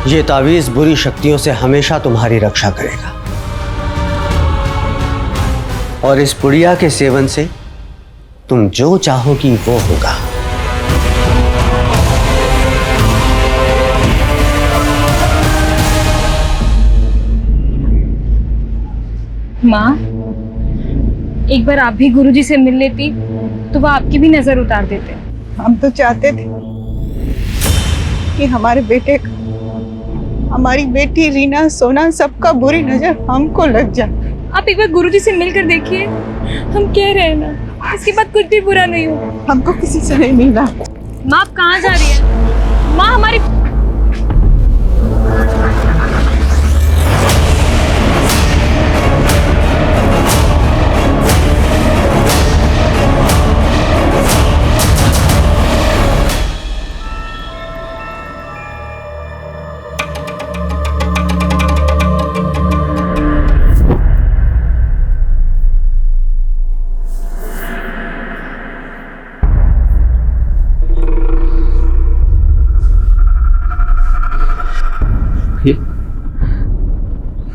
ये तावीज बुरी शक्तियों से हमेशा तुम्हारी रक्षा करेगा और इस पुड़िया के सेवन से तुम जो चाहोगी वो होगा। माँ, एक बार आप भी गुरुजी से मिल लेती तो वो आपकी भी नजर उतार देते। हम तो चाहते थे कि हमारे बेटे का, हमारी बेटी रीना, सोना, सबका बुरी नजर हमको लग जाए। आप एक बार गुरुजी से मिलकर देखिए, हम कह रहे हैं ना, इसके बाद कुछ भी बुरा नहीं हो। हमको किसी से नहीं मिलना। माँ आप कहाँ जा रही हैं? माँ हमारी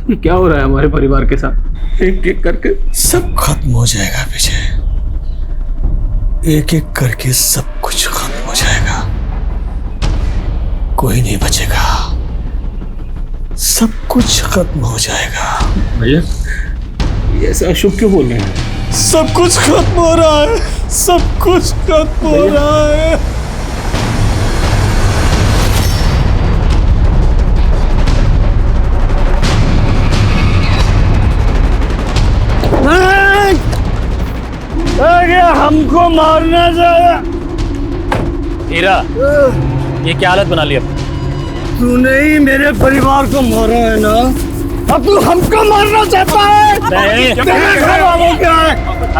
ये क्या हो रहा है हमारे परिवार के साथ? एक एक करके सब खत्म हो जाएगा विजय, एक एक करके सब कुछ खत्म हो जाएगा, कोई नहीं बचेगा, सब कुछ खत्म हो जाएगा। भैया ये ऐसा अशुभ क्यों बोल रहे हैं? सब कुछ खत्म हो रहा है, सब कुछ खत्म हो रहा है। हमको मारना चाहे। हीरा, ये क्या हालत बना ली अब? तूने ही मेरे परिवार को मारा है ना, अब तू हमको मारना चाहता है? नहीं। तेरे घर वालों क्या है?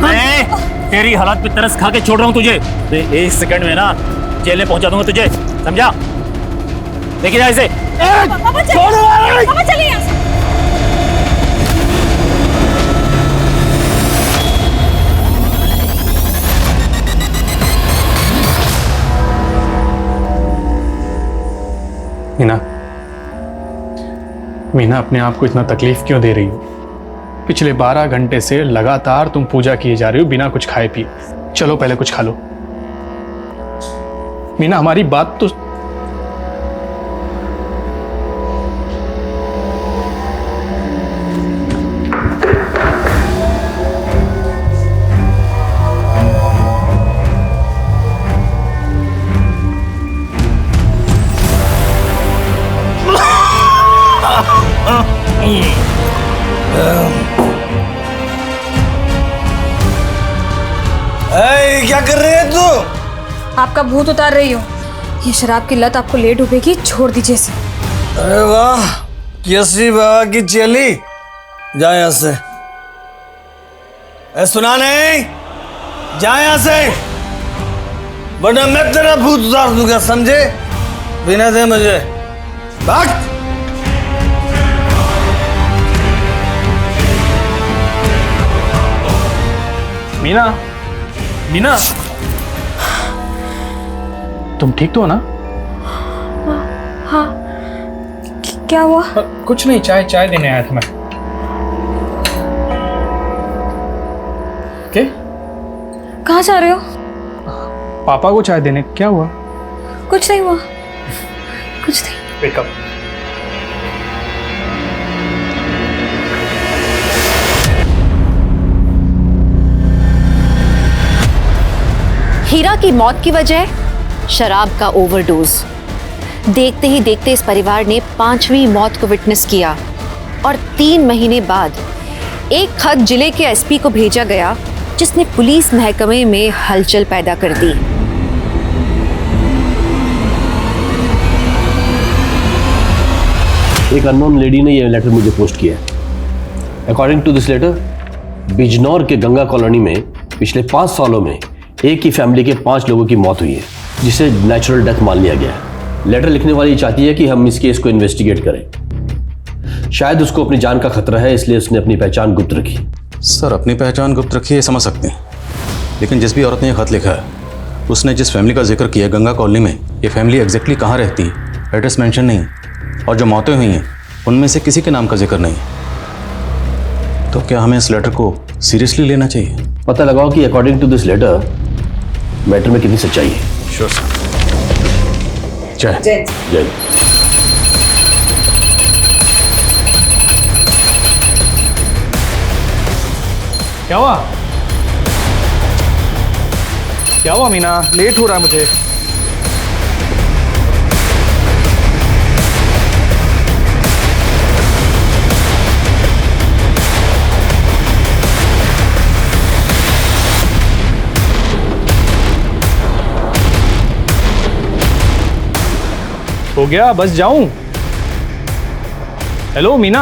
मैं तेरी हालत पे तरस खा के छोड़ रहा हूँ तुझे। मैं 1 सेकंड में ना जेल में पहुंचा दूंगा तुझे, समझा? लेके जा इसे। पापा चलिए यहाँ से। मीना, अपने आप को इतना तकलीफ क्यों दे रही हो? पिछले 12 घंटे से लगातार तुम पूजा किए जा रही हो बिना कुछ खाए पिए। चलो पहले कुछ खा लो। मीना, हमारी बात तो क्या कर रही है तू? आपका भूत उतार रही हो। ये शराब की लत आपको ले डूबेगी, छोड़ दीजिए इसे। अरे वाह, कैसी बाबा की चली। जा यहाँ से। सुना नहीं, जा यहाँ से, वरना मैं तेरा भूत उतार दूंगा, समझे? बिना दे मुझे भाग। मीना, मीना, तुम ठीक तो हो ना? हाँ, क्या हुआ? कुछ नहीं, चाय देने आया था मैं। क्या? कहाँ जा रहे हो? पापा को चाय देने। क्या हुआ? कुछ नहीं हुआ, कुछ नहीं। वेकअप। हीरा की मौत की वजह शराब का ओवरडोज। देखते ही देखते इस परिवार ने 5वीं मौत को विटनेस किया और 3 महीने बाद एक खत जिले के एसपी को भेजा गया, जिसने पुलिस महकमे में हलचल पैदा कर दी। एक अननोन लेडी ने यह लेटर मुझे पोस्ट किया है। According to this letter, Bijnor के गंगा कॉलोनी में पिछले 5 सालों में एक ही फैमिली के 5 लोगों की मौत हुई है, जिसे नेचुरल डेथ मान लिया गया है। लेटर लिखने वाली चाहती है कि हम इस केस को इन्वेस्टिगेट करें। शायद उसको अपनी जान का खतरा है, इसलिए उसने अपनी पहचान गुप्त रखी। सर, अपनी पहचान गुप्त रखी है समझ सकते हैं, लेकिन जिस भी औरत ने यह खत लिखा है, उसने जिस फैमिली का जिक्र किया गंगा कॉलोनी में, ये फैमिली एग्जैक्टली कहाँ रहती है, एड्रेस मेंशन नहीं, और जो मौतें हुई हैं उनमें से किसी के नाम का जिक्र नहीं। तो क्या हमें इस लेटर को सीरियसली लेना चाहिए? पता लगाओ कि according to this letter matter में कितनी सच्चाई है। Sure sir. जय जय। क्या हुआ? क्या हुआ मीना? लेट हो रहा है मुझे। हो गया, बस जाऊं? हेलो मीना।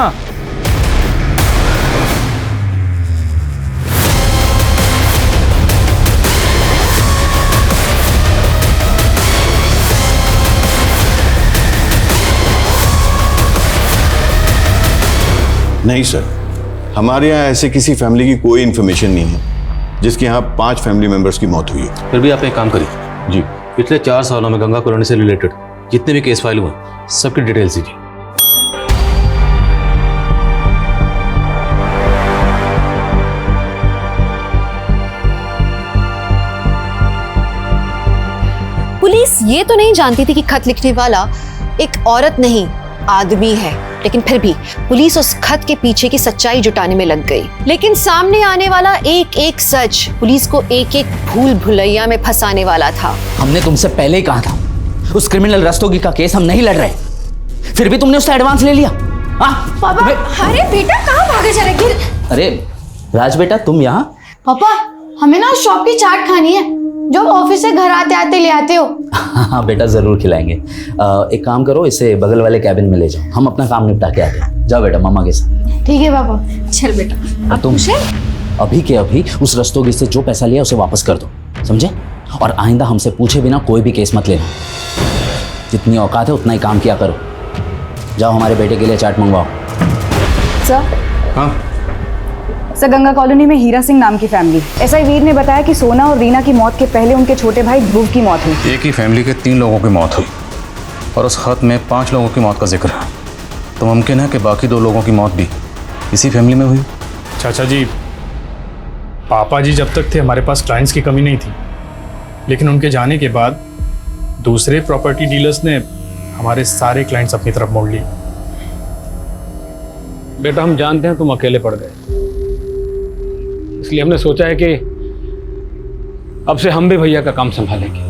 नहीं सर, हमारे यहाँ ऐसे किसी फैमिली की कोई इन्फॉर्मेशन नहीं है जिसके यहाँ 5 फैमिली मेंबर्स की मौत हुई है। फिर भी आप एक काम करिए जी, पिछले 4 सालों में गंगा कॉलोनी से रिलेटेड जितने भी केस फाइल हुए सबकी डिटेल्स दीजिए। पुलिस ये तो नहीं जानती थी कि खत लिखने वाला एक औरत नहीं, आदमी है, लेकिन फिर भी पुलिस उस खत के पीछे की सच्चाई जुटाने में लग गई। लेकिन सामने आने वाला एक एक सच पुलिस को एक एक भूल भुलैया में फंसाने वाला था। हमने तुमसे पहले ही कहा था उस क्रिमिनल रस्तोगी का केस हम नहीं लड़ रहे, फिर भी तुमने उसका एडवांस ले लिया। पापा, अरे बेटा कहाँ भागे जा रहे? अरे राज बेटा, तुम यहाँ? पापा, हमें ना शॉप की चाट खानी है जो ऑफिस से घर आते आते ले आते हो। हाँ बेटा ज़रूर खिलाएंगे। एक काम करो, इसे बगल वाले कैबिन में ले जाओ, हम अपना काम निपटा के आते हैं। जाओ बेटा मम्मा के साथ। ठीक है पापा। चल बेटा। अब तुम अभी के अभी उस रस्तोगी से जो पैसा लिया उसे वापस कर दो, समझे? और आइंदा हमसे पूछे बिना कोई भी केस मत लेना। जितनी औकात है उतना ही काम किया करो। जाओ हमारे बेटे के लिए चाट मंगवाओ। सर। हाँ सर, गंगा कॉलोनी में हीरा सिंह नाम की फैमिली, एसआई वीर ने बताया कि सोना और रीना की मौत के पहले उनके छोटे भाई ध्रुव की मौत हुई। एक ही फैमिली के 3 लोगों की मौत हुई और उस खत में 5 लोगों की मौत का जिक्र है। तो मुमकिन है कि बाकी 2 लोगों की मौत भी इसी फैमिली में हुई। चाचा जी, पापा जी जब तक थे हमारे पास क्लाइंट्स की कमी नहीं थी, लेकिन उनके जाने के बाद दूसरे प्रॉपर्टी डीलर्स ने हमारे सारे क्लाइंट्स अपनी तरफ मोड़ लिए। बेटा हम जानते हैं तुम अकेले पड़ गए, इसलिए हमने सोचा है कि अब से हम भी भैया का काम संभालेंगे।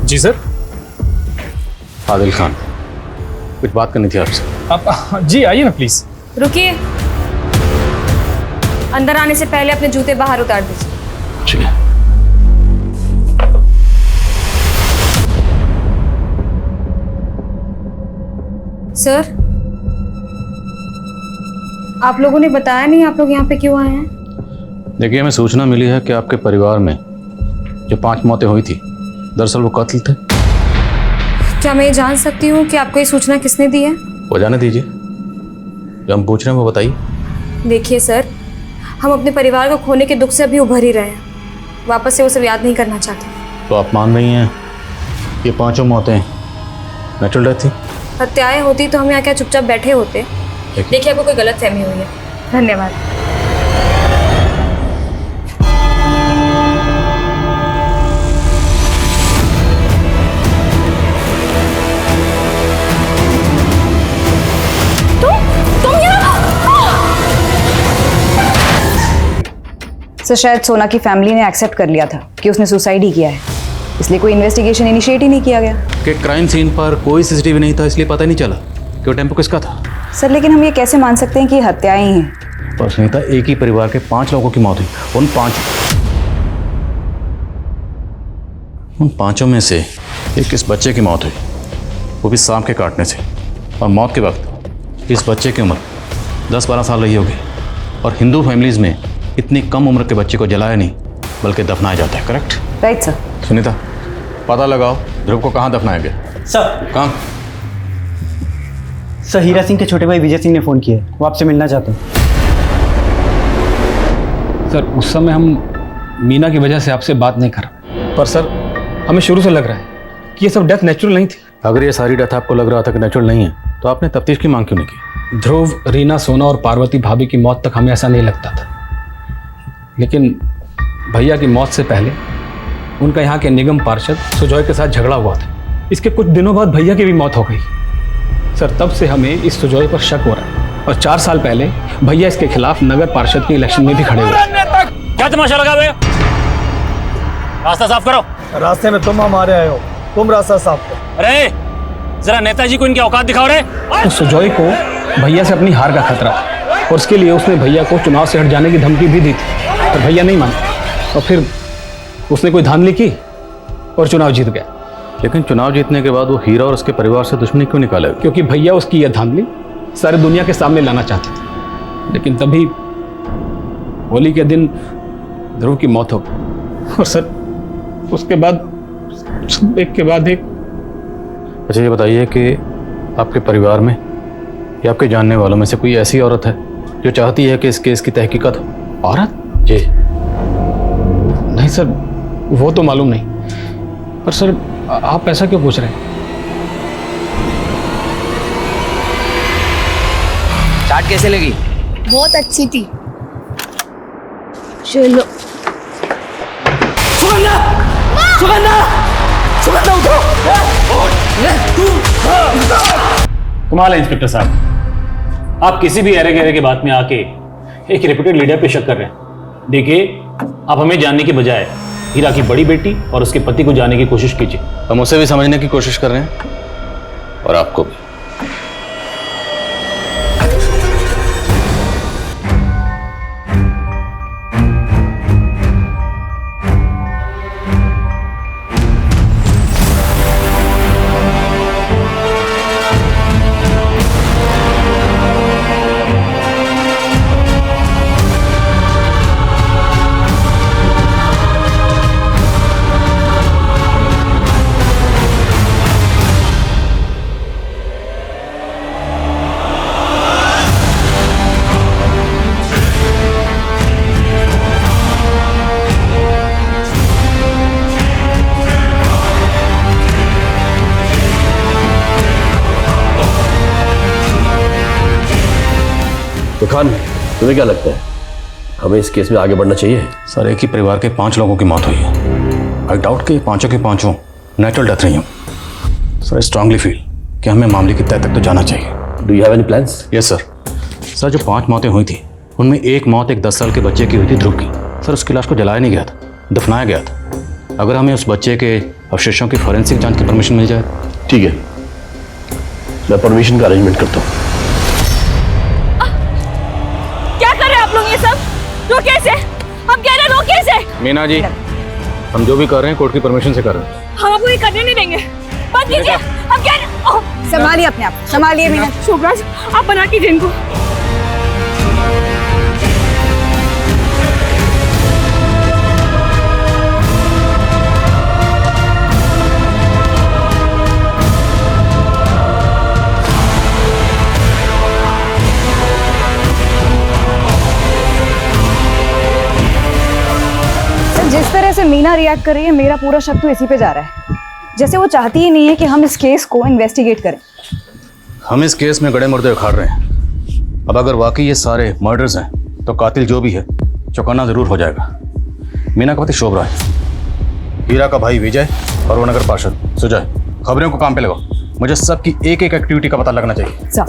जी सर। आदिल खान, कुछ बात करनी थी आपसे। आप जी आइए ना प्लीज। रुकिए, अंदर आने से पहले अपने जूते बाहर उतार दीजिए। ठीक है। सर, आप लोगों ने बताया नहीं आप लोग यहाँ पे क्यों आए हैं? देखिए, हमें सूचना मिली है कि आपके परिवार में जो 5 मौतें हुई थी, दरअसल वो कत्ल थे। क्या मैं ये जान सकती हूँ कि आपको ये सूचना किसने दी है? वो जाने दीजिए, जो हम पूछ रहे हैं वो बताइए। देखिए सर, हम अपने परिवार को खोने के दुख से अभी उभर ही रहे हैं, वापस से वो सब याद नहीं करना चाहते। तो आप मान रही हैं ये 5 मौतें नेचुरल डेथ थी? हत्याएं होती तो हम यहाँ क्या चुपचाप बैठे होते? देखिए आपको कोई गलत फहमी हुई है। धन्यवाद। सर, शायद सोना की फैमिली ने एक्सेप्ट कर लिया था कि उसने सुसाइड ही किया है, इसलिए कोई इन्वेस्टिगेशन इनिशिएट ही नहीं किया गया। कि क्राइम सीन पर कोई सीसीटीवी नहीं था, इसलिए पता नहीं चला कि वो टेम्पो किसका था। सर, लेकिन हम ये कैसे मान सकते हैं कि ये हत्याएं ही हैं? पर सुनीता, एक ही परिवार के 5 लोगों की मौत हुई। उन पांचों में से एक इस बच्चे की मौत हुई, वो भी सांप के काटने से। और मौत के वक्त इस बच्चे की उम्र 10-12 साल रही होगी। और हिंदू फैमिलीज में इतनी कम उम्र के बच्चे को जलाया नहीं बल्कि दफनाया जाता है। करेक्ट? Right sir. सुनीता, पता लगाओ ध्रुव को कहाँ दफनाया गया। सर। कहाँ? सर, हीरा सिंह के छोटे भाई विजय सिंह ने फ़ोन किया है, वो आपसे मिलना चाहते हैं। सर, उस समय हम मीना की वजह से आपसे बात नहीं कर, पर सर हमें शुरू से लग रहा है कि ये सब डेथ नेचुरल नहीं थी। अगर ये सारी डेथ आपको लग रहा था कि नेचुरल नहीं है, तो आपने तफ्तीश की मांग क्यों नहीं की? ध्रुव, रीना, सोना और पार्वती भाभी की मौत तक हमें ऐसा नहीं लगता था, लेकिन भैया की मौत से पहले उनका यहाँ के निगम पार्षद सुजॉय के साथ झगड़ा हुआ था। इसके कुछ दिनों बाद भैया की भी मौत हो गई। सर, तब से हमें इस सुजॉय पर शक हो रहा है और 4 साल पहले भैया इसके खिलाफ नगर पार्षद के इलेक्शन में भी खड़े हुए। क्या तमाशा लगा हुए? रास्ता साफ करो। रास्ते में तुम हमारे आए हो, तुम रास्ता साफ करो। अरे जरा नेताजी को इनकी औकात दिखाओ रे। तो सुजॉय को भैया से अपनी हार का खतरा था और उसके लिए उसने भैया को चुनाव से हट जाने की धमकी भी दी थी, पर भैया नहीं माना और फिर उसने कोई धांधली की और चुनाव जीत गया। लेकिन चुनाव जीतने के बाद वो हीरा और उसके परिवार से दुश्मनी क्यों निकाले? क्योंकि भैया उसकी यह धांधली सारी दुनिया के सामने लाना चाहते थे। लेकिन तभी होली के दिन ध्रुव की मौत हो गई और सर उसके बाद एक के बाद एक। अच्छा, ये बताइए कि आपके परिवार में या आपके जानने वालों में से कोई ऐसी औरत है जो चाहती है कि इस केस की तहकीकात हो? औरत? जी नहीं सर, वो तो मालूम नहीं, पर सर आप ऐसा क्यों पूछ रहे हैं? चाट कैसे लगी? बहुत अच्छी थी। चलो। सुगंधा! सुगंधा! सुगंधा उठो! कमाल है इंस्पेक्टर साहब, आप किसी भी अरे गहरे की बात में आके एक रेप्यूटेड लीडर पे शक कर रहे हैं। देखिए, आप हमें जानने की बजाय हीरा की बड़ी बेटी और उसके पति को जानने की कोशिश कीजिए। हम उसे भी समझने की कोशिश कर रहे हैं और आपको भी। तो खान, तुम्हें क्या लगता है हमें इस केस में आगे बढ़ना चाहिए? सर, एक ही परिवार के 5 लोगों की मौत हुई है। आई डाउट कि पांचों के पांचों नेचुरल डेथ रही हूँ। सर, आई स्ट्रांगली फील कि हमें मामले की तह तक तो जाना चाहिए। Do you have any plans? Yes sir. Sir, जो 5 मौतें हुई थी उनमें एक मौत एक 10 साल के बच्चे की हुई थी, ध्रुव की। सर, उसकी लाश को जलाया नहीं गया था, दफनाया गया था। अगर हमें उस बच्चे के अवशेषों की फॉरेंसिक जांच की परमिशन मिल जाए। ठीक है, मैं परमिशन का अरेंजमेंट करता हूँ। क्या कर रहे हैं आप लोग ये सब? रोकिए इसे, हम कह रहे हैं रोकिए इसे। मीना जी, हम जो भी कर रहे हैं कोर्ट की परमिशन से कर रहे हैं। हम आपको ये करने नहीं देंगे, बंद कीजिए। हम कह रहे, संभालिए अपने आप, संभालिए मीना। शोभराज, आप बना कीजिए इनको। जिस तरह से मीना रिएक्ट कर रही है, मेरा पूरा शक तो इसी पे जा रहा है, जैसे वो चाहती ही नहीं है कि हम इस केस को इन्वेस्टिगेट करें। हम इस केस में गड़े मुर्दे उखाड़ रहे हैं। अब अगर वाकई ये सारे मर्डर्स हैं तो कातिल जो भी है चौकन्ना जरूर हो जाएगा। मीना का पति शोभराज, हीरा का भाई विजय और वो नगर पार्षद सुजय। खबरों को काम पे लगाओ, मुझे सबकी एक एक एक्टिविटी का पता लगना चाहिए।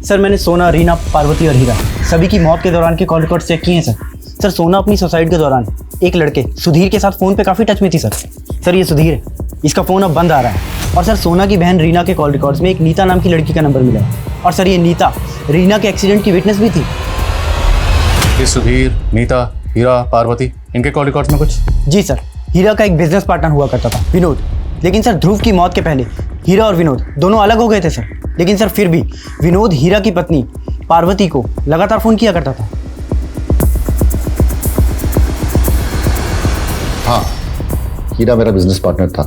सर, मैंने सोना, रीना, पार्वती और हीरा सभी की मौत के दौरान के कॉल रिकॉर्ड चेक किए हैं सर। सर, सोना अपनी सुसाइड के दौरान एक लड़के सुधीर के साथ फ़ोन पे काफ़ी टच में थी सर। सर, ये सुधीर है, इसका फ़ोन अब बंद आ रहा है। और सर, सोना की बहन रीना के कॉल रिकॉर्ड्स में एक नीता नाम की लड़की का नंबर मिला है। और सर, ये नीता रीना के एक्सीडेंट की विटनेस भी थी। ये सुधीर, नीता, हीरा, पार्वती, इनके कॉल रिकॉर्ड्स में कुछ? जी सर, हीरा का एक बिजनेस पार्टनर हुआ करता था, विनोद। लेकिन सर, ध्रुव की मौत के पहले हीरा और विनोद दोनों अलग हो गए थे सर। लेकिन सर, फिर भी विनोद हीरा की पत्नी पार्वती को लगातार फ़ोन किया करता था। हाँ, हीरा मेरा बिजनेस पार्टनर था,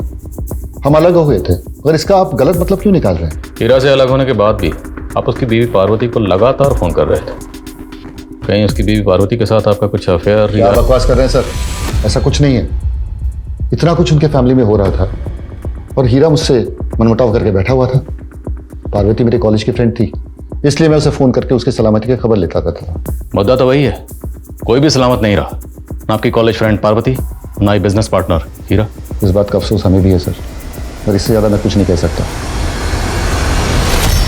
हम अलग हो गए थे। और इसका आप गलत मतलब क्यों निकाल रहे हैं? हीरा से अलग होने के बाद भी आप उसकी बीवी पार्वती को लगातार फोन कर रहे थे। कहीं उसकी बीवी पार्वती के साथ आपका कुछ अफेयर? क्या बकवास कर रहे हैं सर, ऐसा कुछ नहीं है। इतना कुछ उनके फैमिली में हो रहा था और हीरा मुझसे मनमुटाव करके बैठा हुआ था। पार्वती मेरे कॉलेज की फ्रेंड थी, इसलिए मैं उसे फोन करके उसकी सलामती की खबर लेता था। मुद्दा तो वही है, कोई भी सलामत नहीं रहा, ना आपकी कॉलेज फ्रेंड पार्वती, ना ही बिजनेस पार्टनर हीरा। इस बात का अफसोस हमें भी है सर, और इससे ज़्यादा मैं कुछ नहीं कह सकता।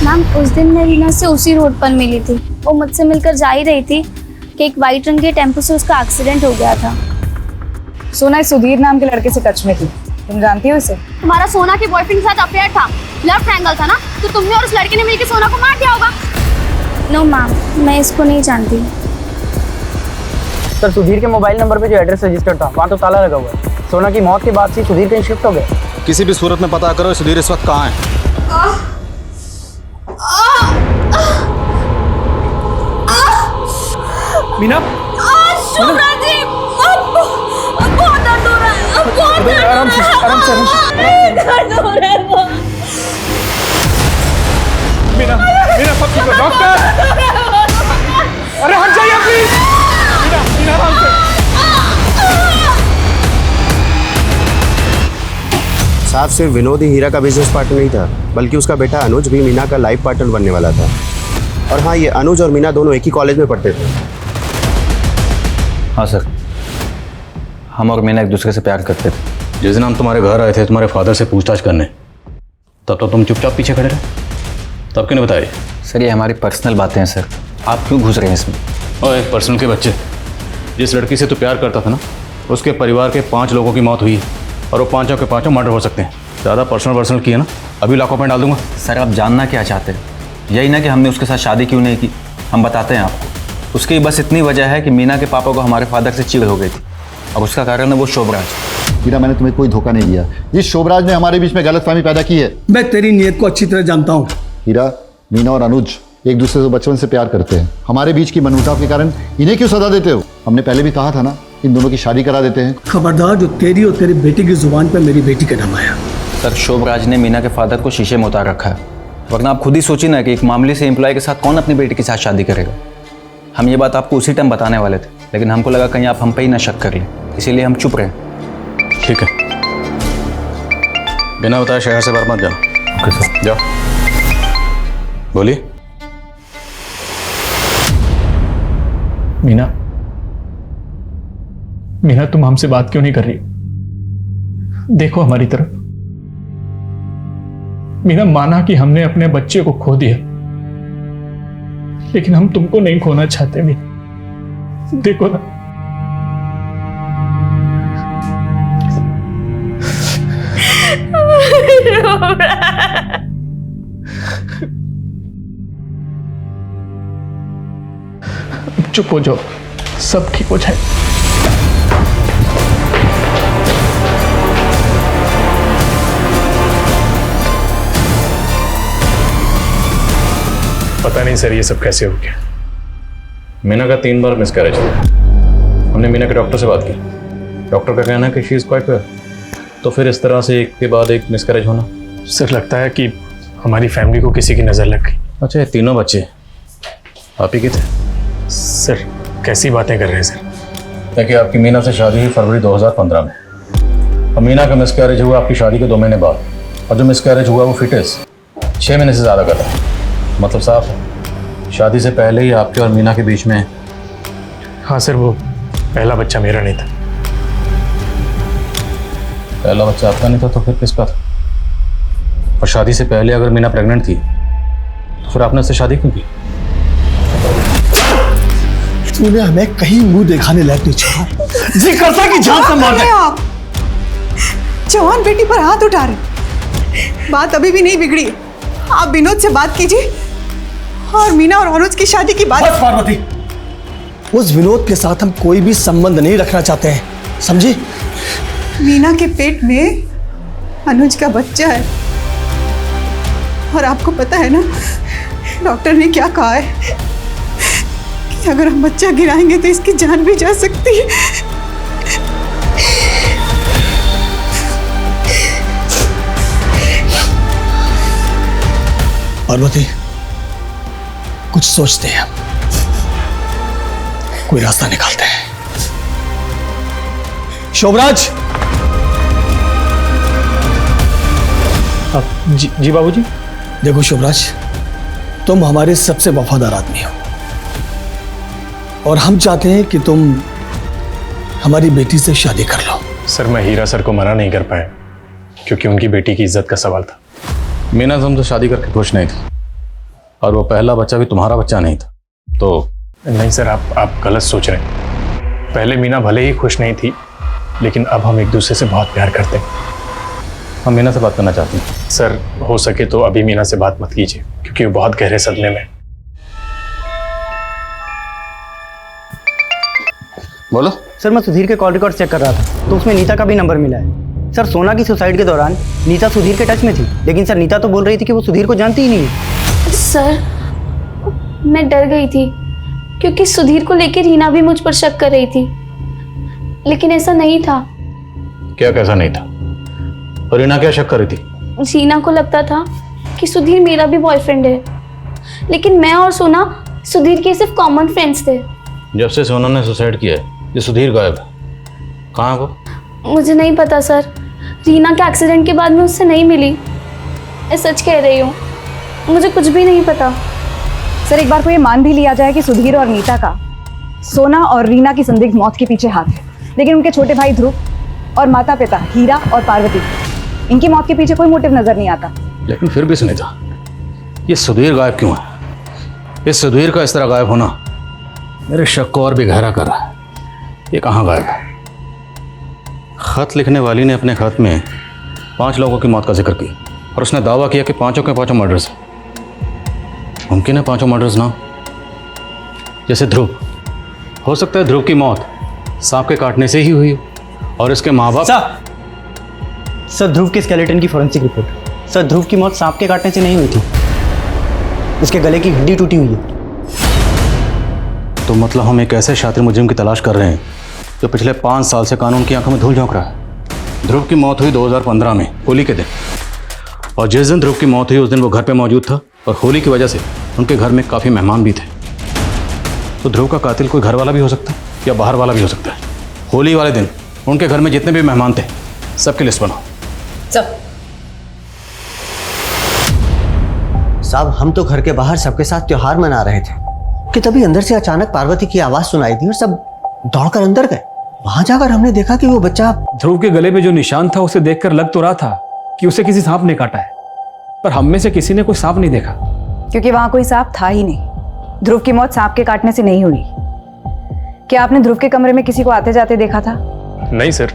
मैम, उस दिन मैं रीना से उसी रोड पर मिली थी। वो मुझसे मिलकर जा ही रही थी कि एक वाइट रंग के टेम्पो से उसका एक्सीडेंट हो गया था। सोना इस सुधीर नाम के लड़के से टच में थी, तुम जानती हो इसे? तुम्हारा सोना के बॉयफ्रेंड के साथ अफेयर था, लव ट्रायंगल था ना, तो तुमने और उस लड़के ने मिलकर सोना को मार दिया होगा। नो मैम, मैं इसको नहीं जानती। सर, सुधीर के मोबाइल नंबर पे जो एड्रेस रजिस्टर्ड था वहाँ तो ताला लगा हुआ है। सोना की मौत के बाद से सुधीर कहीं शिफ्ट हो गया। किसी भी सूरत में पता करो सुधीर इस वक्त कहाँ है। मीना, बहुत दर्द हो रहा है, बहुत दर्द आराम से, आराम से, दर्द हो रहा है बहुत। मीना, मीना सब ठीक है, डॉक्टर। अरे हट जाइए प्लीज। मीना, मीना आराम से। साहब, सिर्फ विनोद ही हीरा का बिजनेस पार्टनर नहीं था, बल्कि उसका बेटा अनुज भी मीना का लाइफ पार्टनर बनने वाला था। और हाँ, ये अनुज और मीना दोनों एक ही कॉलेज में पढ़ते थे। हाँ सर, हम और मीना एक दूसरे से प्यार करते थे। जिस दिन हम तुम्हारे घर आए थे तुम्हारे फादर से पूछताछ करने, तब तो तुम चुपचाप पीछे खड़े रहे, तब क्यों नहीं बताए? सर, ये हमारी पर्सनल बातें हैं सर, आप क्यों घुस रहे हैं इसमें? ओए पर्सनल के बच्चे, जिस लड़की से तू प्यार करता था ना, उसके परिवार के 5 लोगों की मौत हुई है और वो पांचों के पांचों मर्डर हो सकते हैं। ज़्यादा पर्सनल किया ना, अभी लाखों में डाल दूंगा। सर, आप जानना क्या चाहते हैं? यही ना कि हमने उसके साथ शादी क्यों नहीं की, हम बताते हैं आपको। उसकी बस इतनी वजह है कि मीना के पापा को हमारे फादर से चिढ़ हो गई थी, और उसका कारण है वो शोभराज। हीरा, मैंने तुम्हें कोई धोखा नहीं दिया। इस शोभराज ने हमारे बीच में गलतफहमी पैदा की है। मैं तेरी नीयत को अच्छी तरह जानता हूँ। हीरा, मीना और अनुज एक दूसरे से बचपन से प्यार करते हैं। हमारे बीच की मनमुटाव के कारण इन्हें क्यों सजा देते हो? हमने पहले भी कहा था ना, इन दोनों की शादी करा देते हैं। खबरदार, जो तेरी और तेरी बेटी की जुबान पर मेरी बेटी का नाम आया। सर, शोभराज ने मीना के फादर को शीशे में उतार रखा है, वरना आप खुद ही सोचिए ना कि एक मामूली से एम्प्लॉय के साथ कौन अपनी बेटी के साथ शादी करेगा। हम ये बात आपको उसी टाइम बताने वाले थे, लेकिन हमको लगा कहीं आप हम पे ही ना शक कर लें, इसीलिए हम चुप रहे। ठीक है, बिना बताए शहर से बाहर मत जाओ। ओके सर, जाओ। बोलिए। मीना, मीना तुम हमसे बात क्यों नहीं कर रही? देखो हमारी तरफ। मीना, माना कि हमने अपने बच्चे को खो दिया, लेकिन हम तुमको नहीं खोना चाहते। मीना देखो ना, चुप हो जाओ, सब ठीक हो जाए। पता नहीं सर ये सब कैसे हो गया। मीना का 3 बार मिसकैरेज हुआ। हमने मीना के डॉक्टर से बात की। डॉक्टर का कहना है कि शी इज़ क्वाइट वेल। तो फिर इस तरह से एक के बाद एक मिसकैरेज होना। सर लगता है कि हमारी फैमिली को किसी की नज़र लग गई। अच्छा, ये तीनों बच्चे आप ही के थे? सर कैसी बातें कर रहे हैं सर? देखिए, आपकी मीना से शादी हुई फरवरी 2015 में, और मीना का मिसकैरेज हुआ आपकी शादी के 2 महीने बाद, और जो मिसकैरेज हुआ वो फिटनेस 6 महीने से ज़्यादा कर रहा है। मतलब साफ है, शादी से पहले ही आपके और मीना के बीच में। हाँ सर, वो पहला बच्चा मेरा नहीं था। पहला बच्चा आपका नहीं था तो फिर किसका था? और शादी से पहले अगर मीना प्रेग्नेंट थी तो फिर आपने उससे शादी क्यों की? तूने हमें कहीं मुंह दिखाने लायक नहीं छोड़ा। जी करता कि जान से मार दे। आप जवान बेटी पर हाथ उठा रहे। बात अभी भी नहीं बिगड़ी। आप विनोद से बात कीजिए और मीना और अनुज की शादी की बात। बस पार्वती, उस विनोद के साथ हम कोई भी संबंध नहीं रखना चाहते हैं, समझी? मीना के पेट में अनुज का बच्चा है, और आपको पता है ना डॉक्टर ने क्या कहा है कि अगर हम बच्चा गिराएंगे तो इसकी जान भी जा सकती है। पार्वती, कुछ सोचते हैं, कोई रास्ता निकालते हैं। शोभराज। जी बाबूजी। देखो शोभराज, तुम हमारे सबसे वफादार आदमी हो, और हम चाहते हैं कि तुम हमारी बेटी से शादी कर लो। सर मैं हीरा सर को मना नहीं कर पाया क्योंकि उनकी बेटी की इज्जत का सवाल था। मीना तुमसे शादी करके खुश नहीं थी, और वो पहला बच्चा भी तुम्हारा बच्चा नहीं था। तो नहीं सर, आप गलत सोच रहे हैं। पहले मीना भले ही खुश नहीं थी, लेकिन अब हम एक दूसरे से बहुत प्यार करते हैं। हम मीना से बात करना चाहते हैं। सर हो सके तो अभी मीना से बात मत कीजिए, क्योंकि वो बहुत गहरे सदमे में। बोलो। सर मैं सुधीर के कॉल रिकॉर्ड चेक कर रहा था, तो उसमें नीता का भी नंबर मिला है। सर सोना की सुसाइड के दौरान नीता सुधीर के टच में थी, लेकिन सर नीता तो बोल रही थी कि वो सुधीर को जानती ही नहीं है। सर मैं डर गई थी क्योंकि सुधीर को लेकर रीना भी मुझ पर शक कर रही थी, लेकिन ऐसा नहीं था। क्या कैसा नहीं था? और रीना क्या शक कर रही थी? रीना को लगता था कि सुधीर मेरा भी बॉयफ्रेंड है, लेकिन मैं और सोना सुधीर के सिर्फ कॉमन फ्रेंड्स थे। जब से सोना ने सुसाइड किया है, ये सुधीर गायब है। कहाँ है वो? मुझे नहीं पता सर, रीना के एक्सीडेंट के बाद मैं उससे नहीं मिली। मैं सच कह रही हूँ, मुझे कुछ भी नहीं पता। सर एक बार को ये मान भी लिया जाए कि सुधीर और नीता का सोना और रीना की संदिग्ध मौत के पीछे हाथ है, लेकिन उनके छोटे भाई ध्रुव और माता पिता हीरा और पार्वती, इनकी मौत के पीछे कोई मोटिव नजर नहीं आता। लेकिन फिर भी सुनीता, ये सुधीर गायब क्यों है? इस सुधीर का इस तरह गायब होना मेरे शक को और भी गहरा कर रहा है। ये कहाँ गायब है? खत लिखने वाली ने अपने खत में 5 लोगों की मौत का जिक्र किया, और उसने दावा किया कि 5 के 5 मर्डर्स हैं। मुमकिन है 5 मर्डर्स ना हो। जैसे ध्रुव, हो सकता है ध्रुव की मौत सांप के काटने से ही हुई हो, और इसके माँ बाप। सर ध्रुव के स्केलेटन की फॉरेंसिक रिपोर्ट। सर ध्रुव की मौत सांप के काटने से नहीं हुई थी, उसके गले की हड्डी टूटी हुई है। तो मतलब हम एक ऐसे शातिर मुजरिम की तलाश कर रहे हैं जो पिछले 5 साल से कानून की आंखों में धूल झोंक रहा है। ध्रुव की मौत हुई 2015 में होली के दिन, और जिस दिन ध्रुव की मौत हुई उस दिन वो घर पे मौजूद था, और होली की वजह से उनके घर में काफ़ी मेहमान भी थे। तो ध्रुव का कातिल कोई घर वाला भी हो सकता है या बाहर वाला भी हो सकता है। होली वाले दिन उनके घर में जितने भी मेहमान थे सबकी लिस्ट बनाओ। साहब हम तो घर के बाहर सबके साथ त्योहार मना रहे थे। कि तभी अंदर से अचानक पार्वती की आवाज सुनाई दी और सब दौड़कर अंदर गए। वहां जाकर हमने देखा कि वो बच्चा ध्रुव के गले में जो निशान था उसे देखकर लग तो रहा था कि उसे किसी सांप ने काटा है, पर हम में से किसी ने कोई सांप नहीं देखा। क्योंकि वहां कोई सांप था ही नहीं। ध्रुव की मौत सांप के काटने से नहीं हुई। क्या आपने ध्रुव के कमरे में किसी को आते जाते देखा था? नहीं सर,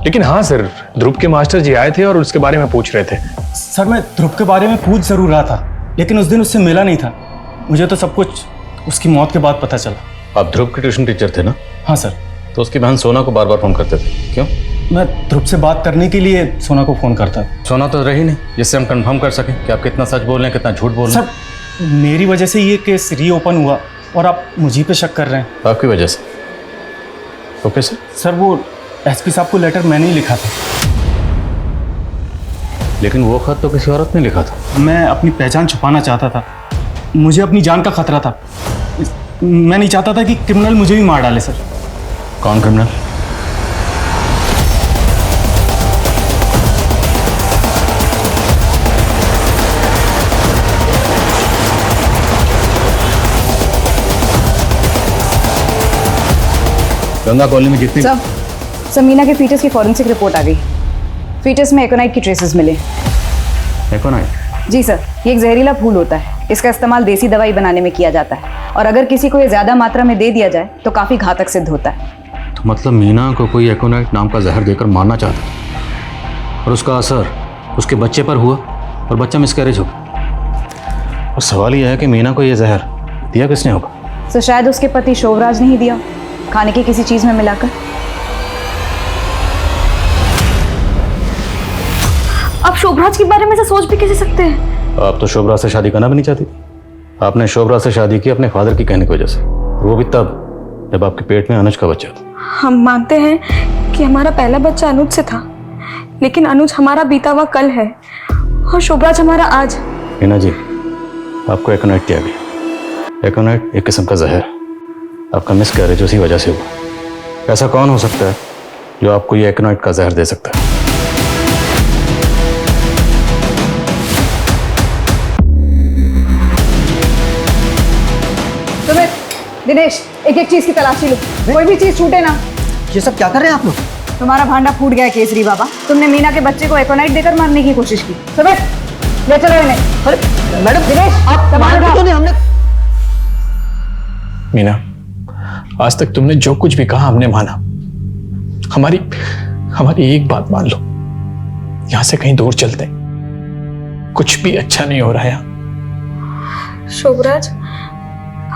लेकिन हाँ सर, ध्रुव के मास्टर जी आए थे और उसके बारे में पूछ रहे थे। सर मैं ध्रुव के बारे में पूछ जरूर रहा था, लेकिन उस दिन उससे मिला नहीं था। मुझे तो सब कुछ उसकी मौत के बाद पता चला। आप ध्रुव के ट्यूशन टीचर थे ना? हाँ सर। तो उसकी बहन सोना को बार बार फोन करते थे, क्यों? मैं ध्रुव से बात करने के लिए सोना को फोन करता था। सोना तो रही नहीं जिससे हम कंफर्म कर सकें कि आप कितना सच बोल रहे हैं, कितना झूठ बोल रहे हैं। सर मेरी वजह से ये केस रीओपन हुआ और आप मुझे पे शक कर रहे हैं। आपकी वजह से? Okay sir. सर वो एसपी साहब को लेटर मैंने ही लिखा था। लेकिन वो खत तो किसी औरत ने लिखा था। मैं अपनी पहचान छुपाना चाहता था, मुझे अपनी जान का खतरा था। मैं नहीं चाहता था कि क्रिमिनल मुझे भी मार डाले। सर कौन क्रिमिनल? गंगा कॉलोनी में जितनी सर मीना के फीटस की फॉरेंसिक रिपोर्ट आ गई। फीटस में एकोनाइट की ट्रेसेस मिले। एकोनाइट? जी सर, ये एक जहरीला फूल होता है। इसका इस्तेमाल देसी दवाई बनाने में किया जाता है और अगर किसी को ये ज्यादा मात्रा में दे दिया जाए तो काफी घातक सिद्ध होता है। तो मतलब मीना को कोई एकोनाइट नाम का जहर देकर मारना चाहता था और उसका असर उसके बच्चे पर हुआ और बच्चा मिसकैरेज हो गया। और सवाल यह है कि मीना को यह जहर दिया किसने होगा? तो शायद उसके पति शोभराज ने ही दिया, खाने की किसी चीज में मिलाकर। आप शोभराज के बारे में से सोच भी कैसे सकते हैं? आप तो शोभराज से शादी करना भी नहीं चाहती थी। आपने शोभराज से शादी की अपने फादर की कहने की वजह से, वो भी तब जब आपके पेट में अनुज का बच्चा था। हम मानते हैं कि हमारा पहला बच्चा अनुज से था, लेकिन अनुज हमारा बीता हुआ कल है और शोभराज हमारा आज। मीना जी, आपको एकोनाइट दिया गया। एकोनाइट एक किस्म का जहर। आपका मिसकैरेज उसी वजह से हुआ। ऐसा कौन हो सकता है जो आपको ये एकोनाइट का जहर दे सकता है? दिनेश, एक एक चीज की तलाशी लो, कोई भी चीज छूटे ना। ये सब क्या कर रहे हैं आप लोग? तुम्हारा भांडा फूट गया है केसरी बाबा। तुमने मीना के बच्चे को एकोनाइट देकर मारने की कोशिश की। सुबह ले चलो इन्हें। अरे मैडम, दिनेश आप सामान उठाओ। नहीं, हमने मीना, आज तक तुमने जो कुछ भी कहा हमने माना। हमारी एक बात मान लो, यहां से कहीं दूर चलते हैं। कुछ भी अच्छा नहीं हो रहा है यहाँ। शोभराज,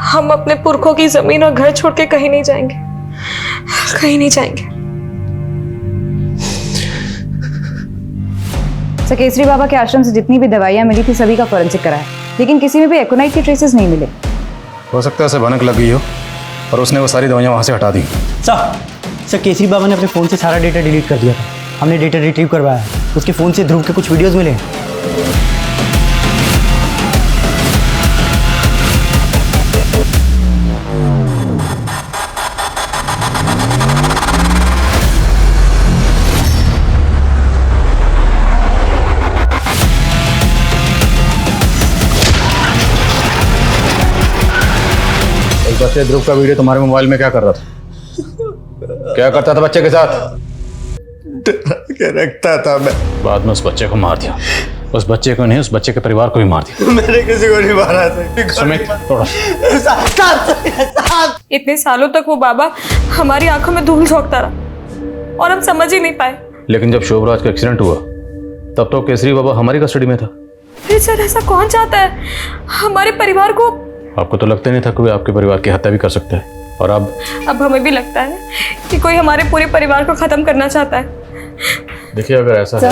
हम अपने पुरखों की जमीन और घर छोड़ के कहीं नहीं जाएंगे, कहीं नहीं जाएंगे। सर केसरी बाबा के आश्रम से जितनी भी दवाइयां मिली थी सभी का फॉरेंसिक कराया, लेकिन किसी में भी एकोनाइट के ट्रेसेस नहीं मिले। हो सकता है उसे भनक लग गई हो और उसने वो सारी दवाइयां वहां से हटा दी। सर केसरी बाबा ने अपने फ़ोन से सारा डेटा डिलीट कर दिया था। हमने डेटा रिट्रीव करवाया है। उसके फ़ोन से ध्रुव के कुछ वीडियोज़ मिले हैं। बच्चे ध्रुव का वीडियो तुम्हारे मोबाइल में क्या कर रहा था? क्या करता था बच्चे के साथ? रखता था मैं। बाद में उस बच्चे को मार दिया। उस बच्चे को नहीं, उस बच्चे के परिवार को भी मार दिया। मैंने किसी को नहीं मारा था। सुमित, थोड़ा इतने सालों तक वो बाबा हमारी आंखों में धूल झोंकता रहा और हम समझ ही नहीं पाए। लेकिन जब शोभराज का एक्सीडेंट हुआ तब तो केसरी बाबा हमारी कस्टडी में था। फिर सर ऐसा कौन चाहता है हमारे परिवार को? आपको तो लगता नहीं था कोई आपके परिवार की हत्या भी कर सकता है, और अब हमें भी लगता है कि कोई हमारे पूरे परिवार को खत्म करना चाहता है। देखिए, अगर ऐसा है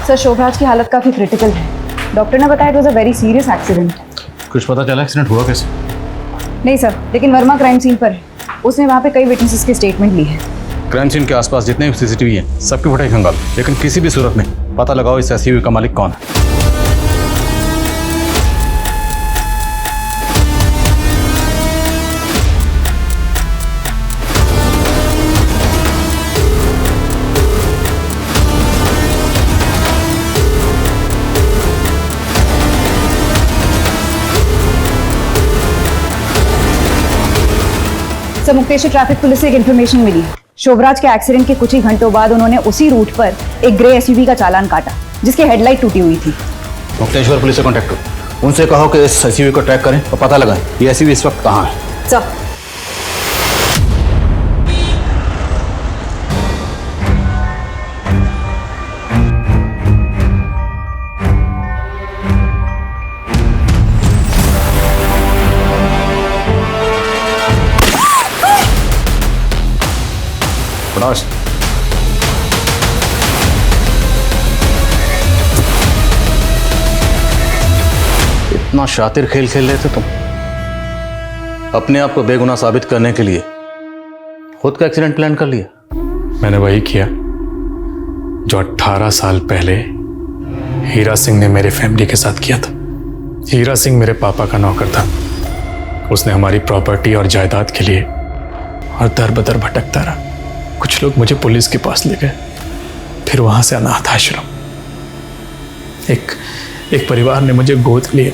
सर शोभराज की हालत काफी क्रिटिकल है। डॉक्टर ने बताया it was a very serious accident. कुछ पता चला एक्सीडेंट हुआ कैसे? नहीं सर, लेकिन वर्मा क्राइम सीन पर है। उसने वहाँ पे कई विटनेसेस के स्टेटमेंट ली है। क्राइम सीन के आसपास जितने भी सीसीटीवी हैं सबकी फुटेज खंगालो, लेकिन किसी भी सूरत में पता लगाओ इस एसयूवी का मालिक कौन है। सर, मुक्तेश्वर ट्रैफिक पुलिस से एक इन्फॉर्मेशन मिली है। शोभराज के एक्सीडेंट के कुछ ही घंटों बाद उन्होंने उसी रूट पर एक ग्रे एसयूवी का चालान काटा जिसकी हेडलाइट टूटी हुई थी। मुक्तेश्वर पुलिस से कांटेक्ट करो, उनसे कहो कि इस एसयूवी को ट्रैक करें और पता लगाएं ये एसयूवी इस वक्त कहाँ है। सर, बड़ास। इतना शातिर खेल खेल रहे थे तुम, अपने आप को बेगुनाह साबित करने के लिए खुद का एक्सीडेंट प्लान कर लिया। मैंने वही किया जो 18 साल पहले हीरा सिंह ने मेरे फैमिली के साथ किया था। हीरा सिंह मेरे पापा का नौकर था। उसने हमारी प्रॉपर्टी और जायदाद के लिए और दर बदर भटकता रहा। कुछ लोग मुझे पुलिस के पास ले गए, फिर वहां से अनाथ आश्रम। एक परिवार ने मुझे गोद लिया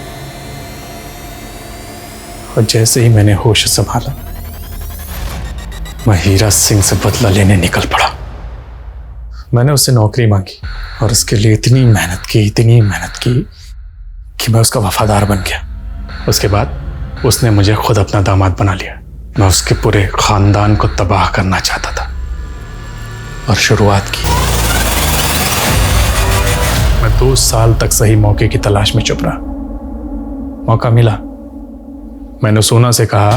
और जैसे ही मैंने होश संभाला मैं हीरा सिंह से बदला लेने निकल पड़ा। मैंने उससे नौकरी मांगी और उसके लिए इतनी मेहनत की कि मैं उसका वफादार बन गया। उसके बाद उसने मुझे खुद अपना दामाद बना लिया। मैं उसके पूरे खानदान को तबाह करना चाहता था और शुरुआत की। मैं 2 साल तक सही मौके की तलाश में चुप रहा। मौका मिला, मैंने सोना से कहा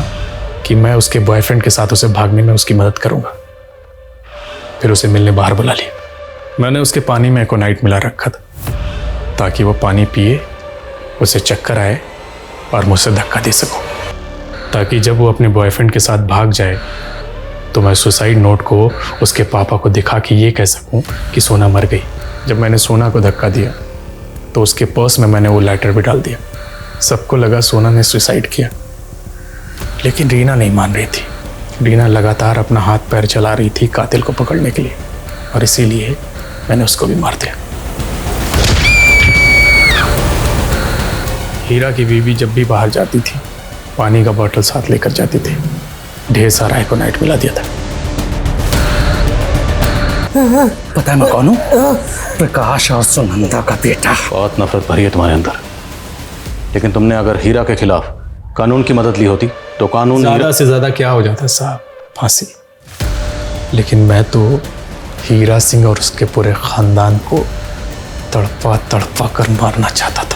कि मैं उसके बॉयफ्रेंड के साथ उसे भागने में उसकी मदद करूंगा। फिर उसे मिलने बाहर बुला लिया। मैंने उसके पानी में एकोनाइट मिला रखा था ताकि वो पानी पिए, उसे चक्कर आए और मुझसे धक्का दे सकूं, ताकि जब वो अपने बॉयफ्रेंड के साथ भाग जाए तो मैं सुसाइड नोट को उसके पापा को दिखा के ये कह सकूं कि सोना मर गई। जब मैंने सोना को धक्का दिया तो उसके पर्स में मैंने वो लेटर भी डाल दिया। सबको लगा सोना ने सुसाइड किया, लेकिन रीना नहीं मान रही थी। रीना लगातार अपना हाथ पैर चला रही थी कातिल को पकड़ने के लिए, और इसीलिए मैंने उसको भी मार दिया। हीरा की बीवी जब भी बाहर जाती थी पानी का बोतल साथ लेकर जाती थी। ढेर सारा एकोनाइट मिला दिया था। पता है मैं कौन हूँ? प्रकाश और सुनंदा का बेटा। बहुत नफरत भरी है तुम्हारे अंदर, लेकिन तुमने अगर हीरा के खिलाफ कानून की मदद ली होती तो कानून ज्यादा से ज्यादा क्या हो जाता साहब, फांसी। लेकिन मैं तो हीरा सिंह और उसके पूरे खानदान को तड़पा तड़पा कर मारना चाहता था।